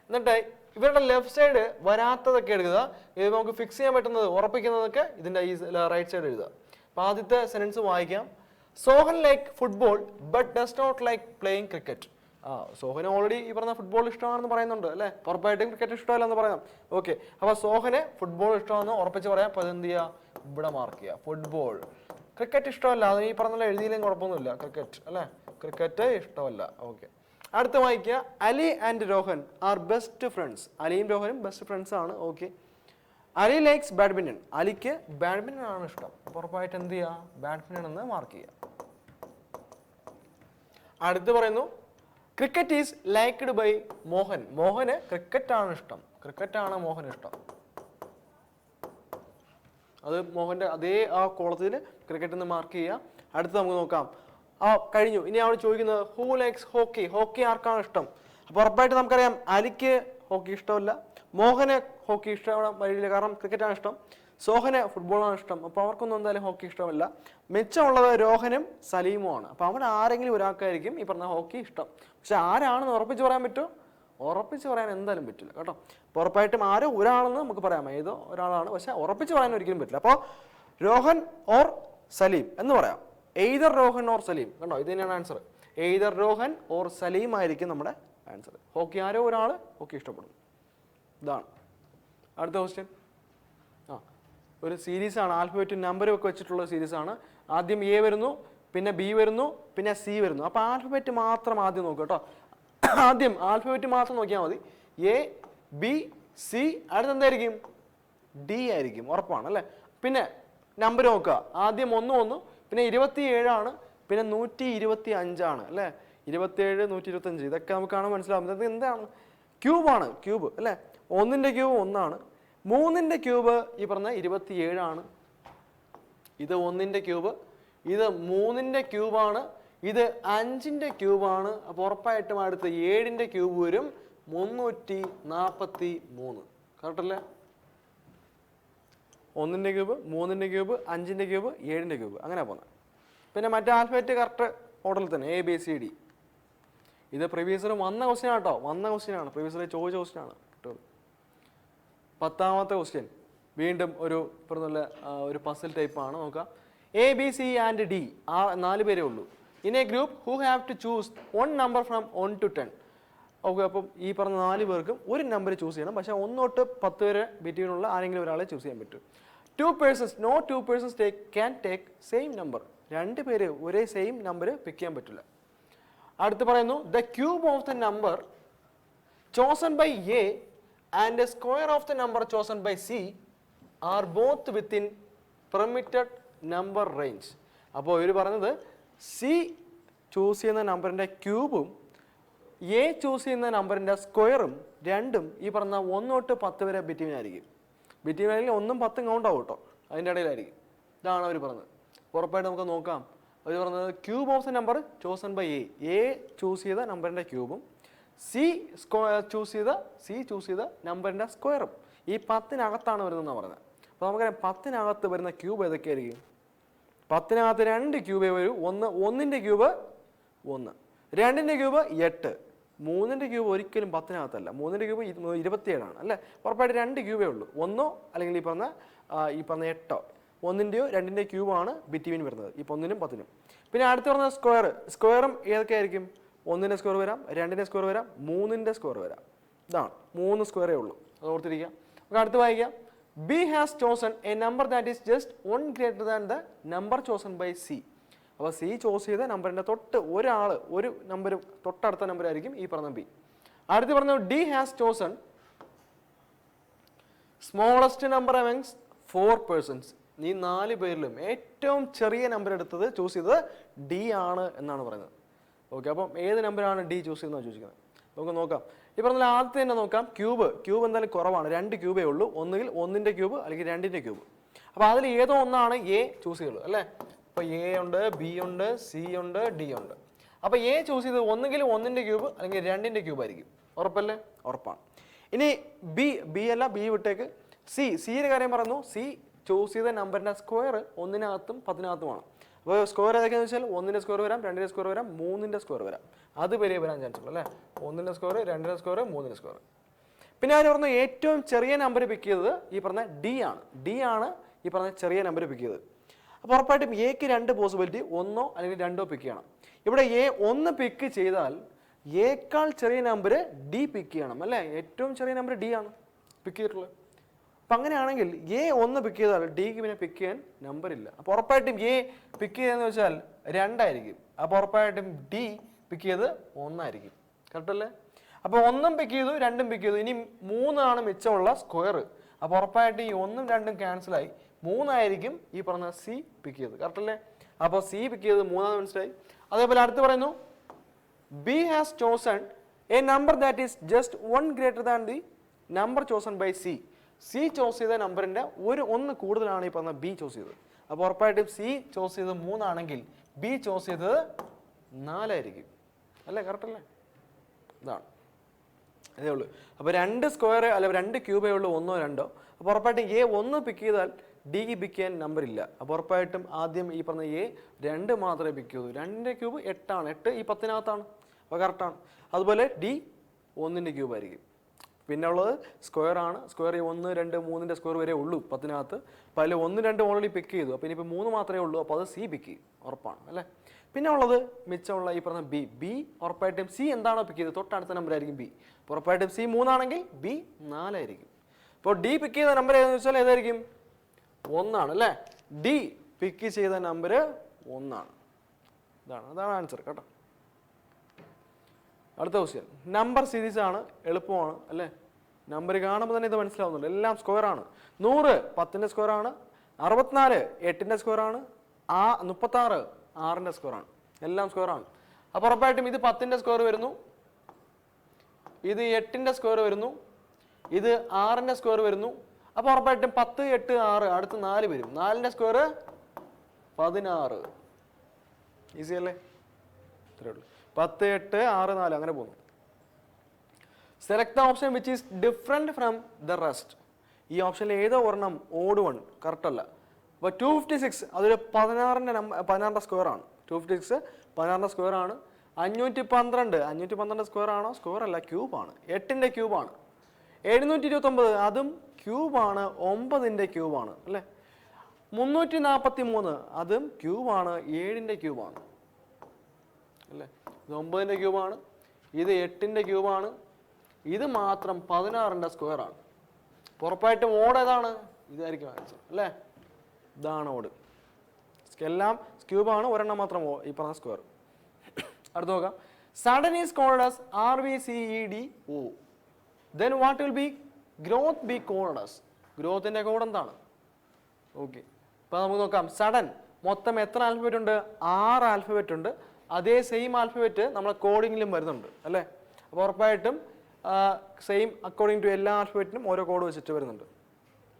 എന്നിട്ട് ഇവരുടെ ലെഫ്റ്റ് സൈഡ് വരാത്തതൊക്കെ എഴുതുക. ഇത് നമുക്ക് ഫിക്സ് ചെയ്യാൻ പറ്റുന്നത് ഉറപ്പിക്കുന്നതൊക്കെ ഇതിൻ്റെ ഈ റൈറ്റ് സൈഡ് എഴുതുക. അപ്പോൾ ആദ്യത്തെ സെൻറ്റൻസ് വായിക്കാം. Sohan like football but does not like playing cricket. സോഹന് ഓൾറെഡി ഈ പറഞ്ഞ ഫുട്ബോൾ ഇഷ്ടമാണെന്ന് പറയുന്നുണ്ട് അല്ലേ? ഉറപ്പായിട്ടും ക്രിക്കറ്റ് ഇഷ്ടമല്ല എന്ന് പറയാം. ഓക്കെ, അപ്പോൾ സോഹന് ഫുട്ബോൾ ഇഷ്ടമാണെന്ന് ഉറപ്പിച്ച് പറയാം. അപ്പോൾ അതെന്ത് ചെയ്യുക, ഇവിടെ മാർക്ക് ചെയ്യുക. ഫുട്ബോൾ. ക്രിക്കറ്റ് ഇഷ്ടമല്ല, അത് ഈ പറഞ്ഞ എഴുതിയില്ലെങ്കിൽ കുഴപ്പമൊന്നുമില്ല. ക്രിക്കറ്റ് അല്ലേ? ക്രിക്കറ്റ് ഇഷ്ടമല്ല. ഓക്കെ, അടുത്ത് വായിക്കുക. Ali and Rohan are best friends. അലിയും രോഹനും ബെസ്റ്റ് ഫ്രണ്ട്സ് ആണ്. Okay, Ali likes badminton. അലിക്ക് ബാഡ്മിൻ്റൺ ആണ് ഇഷ്ടം. ഉറപ്പായിട്ട് എന്ത് ചെയ്യുക, ബാഡ്മിൻ്റൺ എന്ന് മാർക്ക് ചെയ്യുക. അടുത്ത് പറയുന്നു cricket is liked by Mohan. മോഹന് ക്രിക്കറ്റ് ആണ് ഇഷ്ടം. ക്രിക്കറ്റാണ് മോഹന് ഇഷ്ടം. അത് മോഹൻ്റെ അതേ ആ കോളത്തിൽ ക്രിക്കറ്റ് എന്ന് മാർക്ക് ചെയ്യുക. അടുത്ത് നമുക്ക് നോക്കാം. കഴിഞ്ഞു. ഇനി അവിടെ ചോദിക്കുന്നത് ഹൂ ലൈക്സ് ഹോക്കി. ഹോക്കി ആർക്കാണ് ഇഷ്ടം? അപ്പോൾ ഉറപ്പായിട്ട് നമുക്കറിയാം അലിക്ക് ഹോക്കി ഇഷ്ടമല്ല, മോഹന് ഹോക്കി ഇഷ്ടമാണ് വഴിയില്ല, കാരണം ക്രിക്കറ്റാണ് ഇഷ്ടം. സോഹന് ഫുട്ബോളാണ് ഇഷ്ടം. അപ്പോൾ അവർക്കൊന്നും എന്തായാലും ഹോക്കി ഇഷ്ടമല്ല. മിച്ചമുള്ളത് രോഹനും സലീമുമാണ്. അപ്പോൾ അവിടെ ആരെങ്കിലും ഒരാൾക്കായിരിക്കും ഈ പറഞ്ഞ ഹോക്കി ഇഷ്ടം. പക്ഷെ ആരാണെന്ന് ഉറപ്പിച്ച് പറയാൻ പറ്റുമോ? ഉറപ്പിച്ച് പറയാൻ എന്തായാലും പറ്റില്ല കേട്ടോ. അപ്പോൾ ഉറപ്പായിട്ടും ആരോ ഒരാളെന്ന് നമുക്ക് പറയാം, ഏതോ ഒരാളാണ്, പക്ഷെ ഉറപ്പിച്ച് പറയാൻ ഒരിക്കലും പറ്റില്ല. അപ്പോൾ രോഹൻ ഓർ സലീം എന്ന് പറയാം. Either Rohan or Salim. കണ്ടോ, ഇത് തന്നെയാണ് answer. Either Rohan or Salim ആയിരിക്കും നമ്മുടെ ആൻസർ. ഹോക്കി ആരോ ഒരാൾ ഹോക്കി ഇഷ്ടപ്പെടും. ഇതാണ് അടുത്ത ക്വസ്റ്റ്യൻ. ഒരു സീരീസാണ്, ആൽഫബറ്റും നമ്പറും ഒക്കെ വെച്ചിട്ടുള്ള സീരീസാണ്. ആദ്യം എ വരുന്നു, പിന്നെ ബി വരുന്നു, പിന്നെ സി വരുന്നു. അപ്പോൾ ആൽഫബറ്റ് മാത്രം ആദ്യം നോക്കുക കേട്ടോ. ആദ്യം ആൽഫബറ്റ് മാത്രം നോക്കിയാൽ മതി. A, B, C. അടുത്ത് എന്തായിരിക്കും? ഡി ആയിരിക്കും, ഉറപ്പാണ് അല്ലേ? പിന്നെ നമ്പർ നോക്കുക. ആദ്യം 1 1, പിന്നെ 27 പിന്നെ 125 അല്ലേ? 27, 125 ഇതൊക്കെ നമുക്ക് കാണാൻ മനസ്സിലാവും. ഇത് എന്താണ്? ക്യൂബാണ്, ക്യൂബ് അല്ലേ? 1ന്റെ ക്യൂബ് 1, 3ന്റെ ക്യൂബ് ഈ പറഞ്ഞ 27. ഇത് 1ന്റെ ക്യൂബ്, ഇത് 3ന്റെ ക്യൂബാണ്, ഇത് 5ന്റെ ക്യൂബാണ്. അപ്പോൾ ഉറപ്പായിട്ടും അടുത്ത് 7ന്റെ ക്യൂബ് വരും 343. കറക്റ്റ് അല്ലേ? 1ന്റെ ക്യൂബ്, 3ന്റെ ക്യൂബ്, 5ന്റെ ക്യൂബ്, 7ന്റെ ക്യൂബ്, അങ്ങനെ പോകുന്നത്. പിന്നെ മറ്റേ ആൽഫബറ്റ് കറക്റ്റ് ഓർഡറിൽ തന്നെ ABCD. ഇത് പ്രീവിയസ് വന്ന ക്വസ്റ്റ്യൻ ആട്ടോ, വന്ന ക്വസ്റ്റ്യൻ ആണ്, പ്രീവിയസ് ചോദിച്ച ക്വസ്റ്റ്യൻ ആണ്. 10ാമത്തെ ക്വസ്റ്റ്യൻ വീണ്ടും ഒരു പറഞ്ഞ ഒരു പസിൽ ടൈപ്പ് ആണ്. നോക്കാം. ABC and D 4 പേരേ ഉള്ളൂ. In a group who have to choose 1 number from 1 to 10. Okay, അപ്പം ഈ പറഞ്ഞ 4 പേർക്കും ഒരു നമ്പർ ചൂസ് ചെയ്യണം. പക്ഷേ 1 തൊട്ട് 10 വരെ ബിറ്റ്വീനുള്ള ആരെങ്കിലും ഒരാളെ ചൂസ് ചെയ്യാൻ പറ്റും. 2 persons, no 2 persons can take same number. 2 പേര് ഒരേ സെയിം നമ്പർ പിക്ക് ചെയ്യാൻ പറ്റില്ല. അടുത്ത് പറയുന്നു the cube of the number chosen by A and the square of the number chosen by C are both within permitted number range. അപ്പോൾ ഇവർ പറഞ്ഞത് സി ചൂസ് ചെയ്യുന്ന നമ്പറിൻ്റെ ക്യൂബും എ ചൂസ് ചെയ്യുന്ന നമ്പറിൻ്റെ സ്ക്വയറും രണ്ടും ഈ പറഞ്ഞ 1 തൊട്ട് 10 വരെ ബിറ്റ്വീൻ ആയിരിക്കും. ബിറ്റ്വീൻ ആണെങ്കിൽ 1ഉം 10ഉം കൗണ്ട് ആവും കേട്ടോ, അതിൻ്റെ ഇടയിലായിരിക്കും. ഇതാണ് അവർ പറഞ്ഞത്. ഉറപ്പായിട്ട് നമുക്ക് നോക്കാം. അവർ പറഞ്ഞത് cube of the number chosen by A choose ചെയ്ത നമ്പറിൻ്റെ ക്യൂബും സി ചൂസ് ചെയ്ത നമ്പറിൻ്റെ സ്ക്വയറും ഈ 10നകത്താണ് വരുന്നതെന്നാണ് പറഞ്ഞത്. അപ്പോൾ നമുക്കറിയാം 10നകത്ത് വരുന്ന ക്യൂബ് ഏതൊക്കെയായിരിക്കും? 10നകത്ത് 2 ക്യൂബേ വരൂ. 1ന്റെ ക്യൂബ് 1, 2ന്റെ ക്യൂബ് 8, 3ന്റെ ക്യൂബ് ഒരിക്കലും 10നകത്തല്ല. 3ന്റെ ക്യൂബ് 27 അല്ലേ? ഉറപ്പായിട്ട് 2 ക്യൂബേ ഉള്ളൂ. 1 അല്ലെങ്കിൽ ഈ പറഞ്ഞ 8, 1ന്റെയോ 2ന്റെയോ ക്യൂബാണ് ബിറ്റ്വീൻ വരുന്നത് ഈ 1നും 10നും. പിന്നെ അടുത്ത് പറഞ്ഞ സ്ക്വയറും ഏതൊക്കെയായിരിക്കും? 1ന്റെ സ്ക്വയർ വരാം, 2ന്റെ സ്ക്വയർ വരാം, 3ന്റെ സ്ക്വയർ വരാം. ഇതാണ് 3 സ്ക്വയറേ ഉള്ളൂ. അത് ഓർത്തിരിക്കുക. നമുക്ക് അടുത്ത് വായിക്കാം. B has chosen a number that is just 1 greater than the number chosen by C. അപ്പോൾ സി ചോസ് ചെയ്ത നമ്പറിൻ്റെ തൊട്ട് ഒരു നമ്പർ തൊട്ടടുത്ത നമ്പർ ആയിരിക്കും ഈ പറഞ്ഞ ബി. അടുത്ത് പറഞ്ഞു D has chosen smallest number amongst 4 persons. ഈ 4 പേരിലും ഏറ്റവും ചെറിയ നമ്പർ എടുത്തത് ചൂസ് ചെയ്തത് ഡി ആണ് എന്നാണ് പറയുന്നത്. ഓക്കെ, അപ്പം ഏത് നമ്പറാണ് ഡി ചൂസ് ചെയ്യുന്നത് ചോദിക്കുന്നത്? നമുക്ക് നോക്കാം. ഈ പറഞ്ഞ ആദ്യത്തെ തന്നെ നോക്കാം. ക്യൂബ് എന്തായാലും കുറവാണ്, 2 ക്യൂബേ ഉള്ളൂ. ഒന്നുകിൽ 1ന്റെ ക്യൂബ് അല്ലെങ്കിൽ 2ന്റെ ക്യൂബ്. അപ്പോൾ അതിൽ ഏതോ ഒന്നാണ് എ ചൂസ് ചെയ്യുള്ളൂ അല്ലേ? അപ്പോൾ എ ഉണ്ട്, ബി ഉണ്ട്, സി ഉണ്ട്, ഡി ഉണ്ട്. അപ്പോൾ എ ചൂസ് ചെയ്തത് ഒന്നുകിൽ 1ന്റെ ക്യൂബ് അല്ലെങ്കിൽ 2ന്റെ ക്യൂബ് ആയിരിക്കും. ഉറപ്പല്ലേ? ഉറപ്പാണ്. ഇനി ബി അല്ല, ബി വിട്ടേക്ക്. സിയുടെ കാര്യം പറഞ്ഞു. സി ചൂസ് ചെയ്ത നമ്പറിൻ്റെ സ്ക്വയർ 1നകത്തും 10നകത്തുമാണ്. അപ്പോൾ സ്ക്വയർ ഏതൊക്കെയാണെന്ന് വെച്ചാൽ 1ന്റെ സ്ക്വയർ വരാം, 2ന്റെ സ്ക്വയർ വരാം, 3ന്റെ സ്ക്വയർ വരാം. അത് വരെ വരാൻ ചാൻസ് ഉള്ളൂ അല്ലേ? 1ന്റെ സ്ക്വയർ, 2ന്റെ സ്ക്വയർ, 3ന്റെ സ്ക്വയർ. പിന്നെ അവർ പറഞ്ഞു ഏറ്റവും ചെറിയ നമ്പർ പിക്ക് ചെയ്തത് ഈ പറഞ്ഞ ഡി ആണ് ഈ പറഞ്ഞ ചെറിയ നമ്പർ പിക്ക് ചെയ്തത്. അപ്പോൾ ഉറപ്പായിട്ടും എക്ക് 2 പോസിബിലിറ്റി, 1 അല്ലെങ്കിൽ 2 പിക്ക് ചെയ്യണം. ഇവിടെ എ 1 പിക്ക് ചെയ്താൽ എക്കാൾ ചെറിയ നമ്പർ ഡി പിക്ക് ചെയ്യണം അല്ലേ? ഏറ്റവും ചെറിയ നമ്പർ ഡി ആണ് പിക്ക് ചെയ്തിട്ടുള്ളത്. അപ്പം അങ്ങനെയാണെങ്കിൽ എ 1 പിക്ക് ചെയ്താൽ ഡിക്ക് പിന്നെ പിക്ക് ചെയ്യാൻ നമ്പർ ഇല്ല. അപ്പോൾ ഉറപ്പായിട്ടും എ പിക്ക് ചെയ്തെന്ന് വെച്ചാൽ 2 ആയിരിക്കും. അപ്പോൾ ഉറപ്പായിട്ടും ഡി പിക്ക് ചെയ്ത് 1 ആയിരിക്കും. കറക്റ്റ് അല്ലേ? അപ്പോൾ 1ഉം പിക്ക് ചെയ്തു, 2ഉം പിക്ക് ചെയ്തു. ഇനി 3 ആണ് മിച്ചമുള്ള സ്ക്വയർ. അപ്പോൾ ഉറപ്പായിട്ട് ഈ 1ഉം 2ഉം ക്യാൻസലായി 3 ആയിരിക്കും ഈ പറഞ്ഞ സി പിക്ക് ചെയ്തത്. കറക്റ്റ് അല്ലേ? അപ്പോൾ സി പിക്ക് ചെയ്തത് 3 മനസ്സിലായി. അതേപോലെ അടുത്ത് പറയുന്നു B has chosen a number that is just 1 greater than the number chosen by C. C chose ചെയ്ത നമ്പറിൻ്റെ 1 കൂടുതലാണ് ഈ പറഞ്ഞ ബി ചോസ് ചെയ്തത്. അപ്പോൾ ഉറപ്പായിട്ടും സി ചോസ് ചെയ്തത് 3 ആണെങ്കിൽ ബി ചോസ് ചെയ്തത് 4 ആയിരിക്കും അല്ലേ? കറക്റ്റ് അല്ലേ? ഇതാണ് അതേ ഉള്ളൂ. അപ്പോൾ 2 സ്ക്വയർ അല്ല 2 ക്യൂബേ ഉള്ളൂ, 1ഓ 2ഓ. അപ്പോൾ ഉറപ്പായിട്ടും എ 1 പിക്ക് ചെയ്താൽ ഡിക്ക് പിക്ക് ചെയ്യാൻ നമ്പർ ഇല്ല. അപ്പോൾ ഉറപ്പായിട്ടും ആദ്യം ഈ പറഞ്ഞ എ 2 മാത്രമേ പിക്ക് ചെയ്യൂ. 2ന്റെ ക്യൂബ് 8 ആണ്, 8 ഈ 10നകത്താണ്. അപ്പോൾ കറക്റ്റാണ്. അതുപോലെ ഡി 1ന്റെ ക്യൂബ് ആയിരിക്കും. പിന്നെ ഉള്ളത് സ്ക്വയർ ആണ്. സ്ക്വയർ 1, 2, 3ന്റെ സ്ക്വയർ വരെ ഉള്ളൂ 10നകത്ത്. അപ്പോൾ അതിൽ 1, 2 ഓൾറെഡി പിക്ക് ചെയ്തു. അപ്പോൾ ഇനിയിപ്പോൾ 3 മാത്രമേ ഉള്ളൂ. അപ്പോൾ അത് സി പിക്ക് ചെയ്യും, ഉറപ്പാണ് അല്ലേ? പിന്നെ ഉള്ളത് മിച്ചമുള്ള ഈ പറഞ്ഞ ബി ഉറപ്പായിട്ടും സി എന്താണോ പിക്ക് ചെയ്തത് തൊട്ടടുത്ത നമ്പർ ആയിരിക്കും ബി. ഉറപ്പായിട്ടും സി 3 ആണെങ്കിൽ ബി 4 ആയിരിക്കും. അപ്പോൾ ഡി പിക്ക് ചെയ്ത നമ്പർ ഏതെന്ന് വെച്ചാൽ ഏതായിരിക്കും? 1 ആണ് അല്ലേ? ഡി പിക്ക് ചെയ്ത നമ്പർ 1 ആണ്. അതാണ് ആൻസർ കേട്ടോ. അടുത്ത ക്വസ്റ്റ്യൻ നമ്പർ സീരീസ് ആണ്, എളുപ്പമാണ് അല്ലേ? നമ്പർ കാണുമ്പോൾ തന്നെ ഇത് മനസ്സിലാവുന്നുണ്ട്. എല്ലാം സ്ക്വയർ ആണ്. 100 10ന്റെ സ്ക്വയർ ആണ്, 64 8ന്റെ സ്ക്വയർ ആണ്, 36 6ന്റെ സ്ക്വയർ ആണ്. എല്ലാം സ്ക്വയർ ആണ്. അപ്പോൾ ഉറപ്പായിട്ടും ഇത് 10ന്റെ സ്ക്വയർ വരുന്നു, ഇത് 8ന്റെ സ്ക്വയർ വരുന്നു, ഇത് 6ന്റെ സ്ക്വയർ വരുന്നു. അപ്പോൾ ഉറപ്പായിട്ടും 10 8 6 അടുത്ത് 4 വരും. 4ന്റെ സ്ക്വയർ 16. ഈസി അല്ലേ? ഇത്രയേ ഉള്ളൂ. 10, 8, 6, 4 അങ്ങനെ പോകുന്നു. Select the option which is different from the rest. ഈ ഓപ്ഷനിൽ ഏതോ ഒരെണ്ണം ഓഡ് വൺ കറക്റ്റ് അല്ല. അപ്പോൾ 256 അതൊരു 16ന്റെ സ്ക്വയർ ആണ്. 256 16ന്റെ സ്ക്വയർ ആണ്. 512 സ്ക്വയർ ആണോ? സ്ക്വയർ അല്ല, ക്യൂബാണ്. 8ന്റെ ക്യൂബാണ്. 729 അതും ക്യൂബാണ്, 9ന്റെ ക്യൂബാണ് അല്ലേ. 343 അതും ക്യൂബാണ്, 7ന്റെ ക്യൂബാണ് അല്ലേ. ഇത് 9ന്റെ ക്യൂബാണ്, ഇത് 8ന്റെ ക്യൂബാണ്, ഇത് മാത്രം 16ന്റെ സ്ക്വയർ ആണ്. ഉറപ്പായിട്ടും ഓഡ് ഏതാണ്? ഇതായിരിക്കും ആൻസർ അല്ലേ. ഇതാണ് ഓഡ്. എല്ലാം ക്യൂബാണ്, ഒരെണ്ണം മാത്രം ഈ പറഞ്ഞ സ്ക്വയർ. അടുത്ത് നോക്കാം. Sudden is called as RVCEDO. Then what will be growth be called as? ഗ്രോത്തിന്റെ കോഡ് എന്താണ്? ഓക്കെ, അപ്പോൾ നമുക്ക് നോക്കാം. സഡൻ മൊത്തം എത്ര ആൽഫബറ്റ് ഉണ്ട്? 6 ആൽഫബറ്റ് ഉണ്ട്. അതേ സെയിം ആൽഫബറ്റ് നമ്മളെ കോഡിങ്ങിലും വരുന്നുണ്ട് അല്ലേ. അപ്പോൾ ഉറപ്പായിട്ടും സെയിം അക്കോർഡിംഗ് ടു എല്ലാ ആൽഫബറ്റിനും ഓരോ കോഡ് വെച്ചിട്ട് വരുന്നുണ്ട്.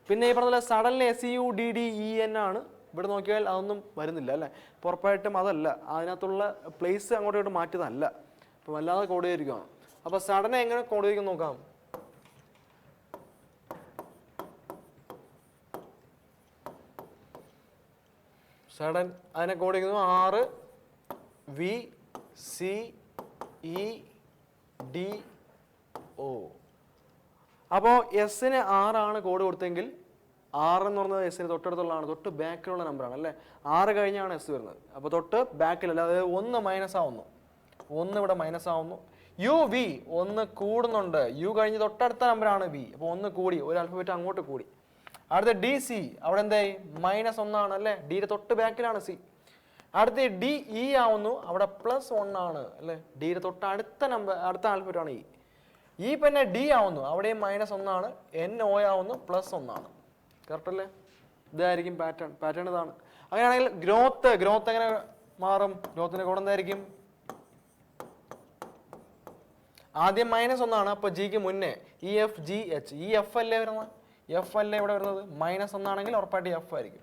പിന്നെ ഈ പറഞ്ഞ സഡനിൽ SUDDEN ആണ്. ഇവിടെ നോക്കിയാൽ അതൊന്നും വരുന്നില്ല അല്ലേ. അപ്പോൾ ഉറപ്പായിട്ടും അതല്ല, അതിനകത്തുള്ള പ്ലേസ് അങ്ങോട്ടും ഇങ്ങോട്ട് മാറ്റിയതല്ല. അപ്പോൾ വല്ലാതെ കോഡ് ചെയ്തിരിക്കുകയാണ്. അപ്പോൾ സഡനെ എങ്ങനെ കോഡ് ചെയ്തിരിക്കും നോക്കാം. സഡൻ അതിനെ കോഡ് ചെയ്യുന്നു RVCEDO. അപ്പോൾ എസിന് 6 ആണ് കോഡ് കൊടുത്തെങ്കിൽ 6 എന്ന് പറഞ്ഞത് എസിന് തൊട്ടടുത്തുള്ളതാണ്, തൊട്ട് ബാക്കിലുള്ള നമ്പറാണ് അല്ലേ. 6 കഴിഞ്ഞാണ് എസ് വരുന്നത്. അപ്പോൾ തൊട്ട് ബാക്കിലല്ല, അതായത് 1 മൈനസ് ആവുന്നു, 1 ഇവിടെ മൈനസ് ആവുന്നു. UV 1 കൂടുന്നുണ്ട്, യു കഴിഞ്ഞ് തൊട്ടടുത്ത നമ്പറാണ് V. അപ്പോൾ 1 കൂടി, ഒരു ആൽഫബറ്റ് അങ്ങോട്ട് കൂടി. അടുത്ത DC അവിടെ എന്തായി? -1 അല്ലേ. ഡിയുടെ തൊട്ട് ബാക്കിലാണ് C. അടുത്ത DE ആവുന്നു, അവിടെ +1 ആണ് അല്ലേ. ഡിയുടെ തൊട്ട് അടുത്ത നമ്പർ, അടുത്ത ആൽഫബറ്റ് ആണ് ഈ പിന്നെ D ആവുന്നു, അവിടെയും -1 ആണ്. NO ആവുന്നു, +1 ആണ്. കറക്റ്റ് അല്ലേ? ഇതായിരിക്കും പാറ്റേൺ ഇതാണ്. അങ്ങനെയാണെങ്കിൽ ഗ്രോത്ത് എങ്ങനെ മാറും? ഗ്രോത്തിന്റെ കോഡ് എന്തായിരിക്കും? ആദ്യം -1 ആണ്, അപ്പോൾ ജിക്ക് മുന്നേ EFGH. ഈ F അല്ലേ വരുന്നത്? F അല്ലേ ഇവിടെ വരുന്നത്? -1 ആണെങ്കിൽ ഉറപ്പായിട്ട് F ആയിരിക്കും.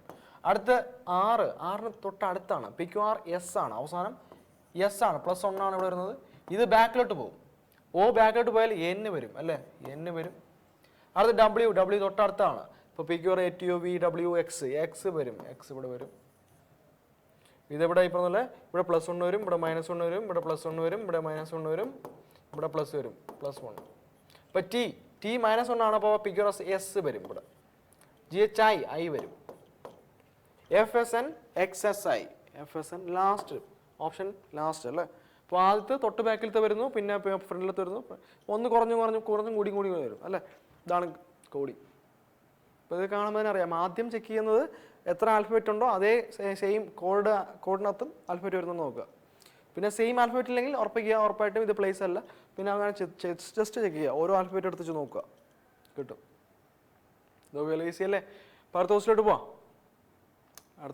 അടുത്ത് 6ന് തൊട്ട് അടുത്താണ്. PQR S ആണ്, അവസാനം S ആണ്, +1 ആണ് ഇവിടെ വരുന്നത്. ഇത് ബാക്കിലോട്ട് പോകും. O ബാക്കിലോട്ട് പോയാൽ N വരും അല്ലേ, N വരും. അടുത്ത് W തൊട്ടടുത്താണ്. ഇപ്പോൾ PQR ATOV X വരും, X ഇവിടെ വരും. ഇതെവിടെ ഈ പറഞ്ഞ പോലെ ഇവിടെ +1 വരും, ഇവിടെ -1 വരും, ഇവിടെ +1 വരും, ഇവിടെ -1 വരും, ഇവിടെ പ്ലസ് വരും, +1. അപ്പോൾ T -1 ആണ്, അപ്പോൾ PQR S വരും. ഇവിടെ GHI വരും. FSN XSI. FSN last option, last അല്ലേ. അപ്പോൾ ആദ്യത്തെ തൊട്ട് ബാക്കിലത്തെ വരുന്നു, പിന്നെ ഫ്രണ്ടിലത്തെ വരുന്നു. ഒന്ന് കുറഞ്ഞും കൂടി വരും അല്ലേ. ഇതാണ് കോഡിങ്. അപ്പോൾ ഇത് കാണുമ്പോൾ തന്നെ അറിയാം. ആദ്യം ചെക്ക് ചെയ്യുന്നത് എത്ര ആൽഫബറ്റ് ഉണ്ടോ അതേ സെയിം കോഡിനകത്തും ആൽഫബറ്റ് വരുന്നു നോക്കുക. പിന്നെ സെയിം ആൽഫബറ്റ് ഇല്ലെങ്കിൽ ഉറപ്പായിട്ടും ഇത് പ്ലേസ് അല്ല. പിന്നെ അങ്ങനെ ജസ്റ്റ് ചെക്ക് ചെയ്യുക, ഓരോ ആൽഫബറ്റ് എടുത്ത് നോക്കുക, കിട്ടും. ഇതൊക്കെ ഈസി അല്ലേ. അപ്പോൾ അടുത്ത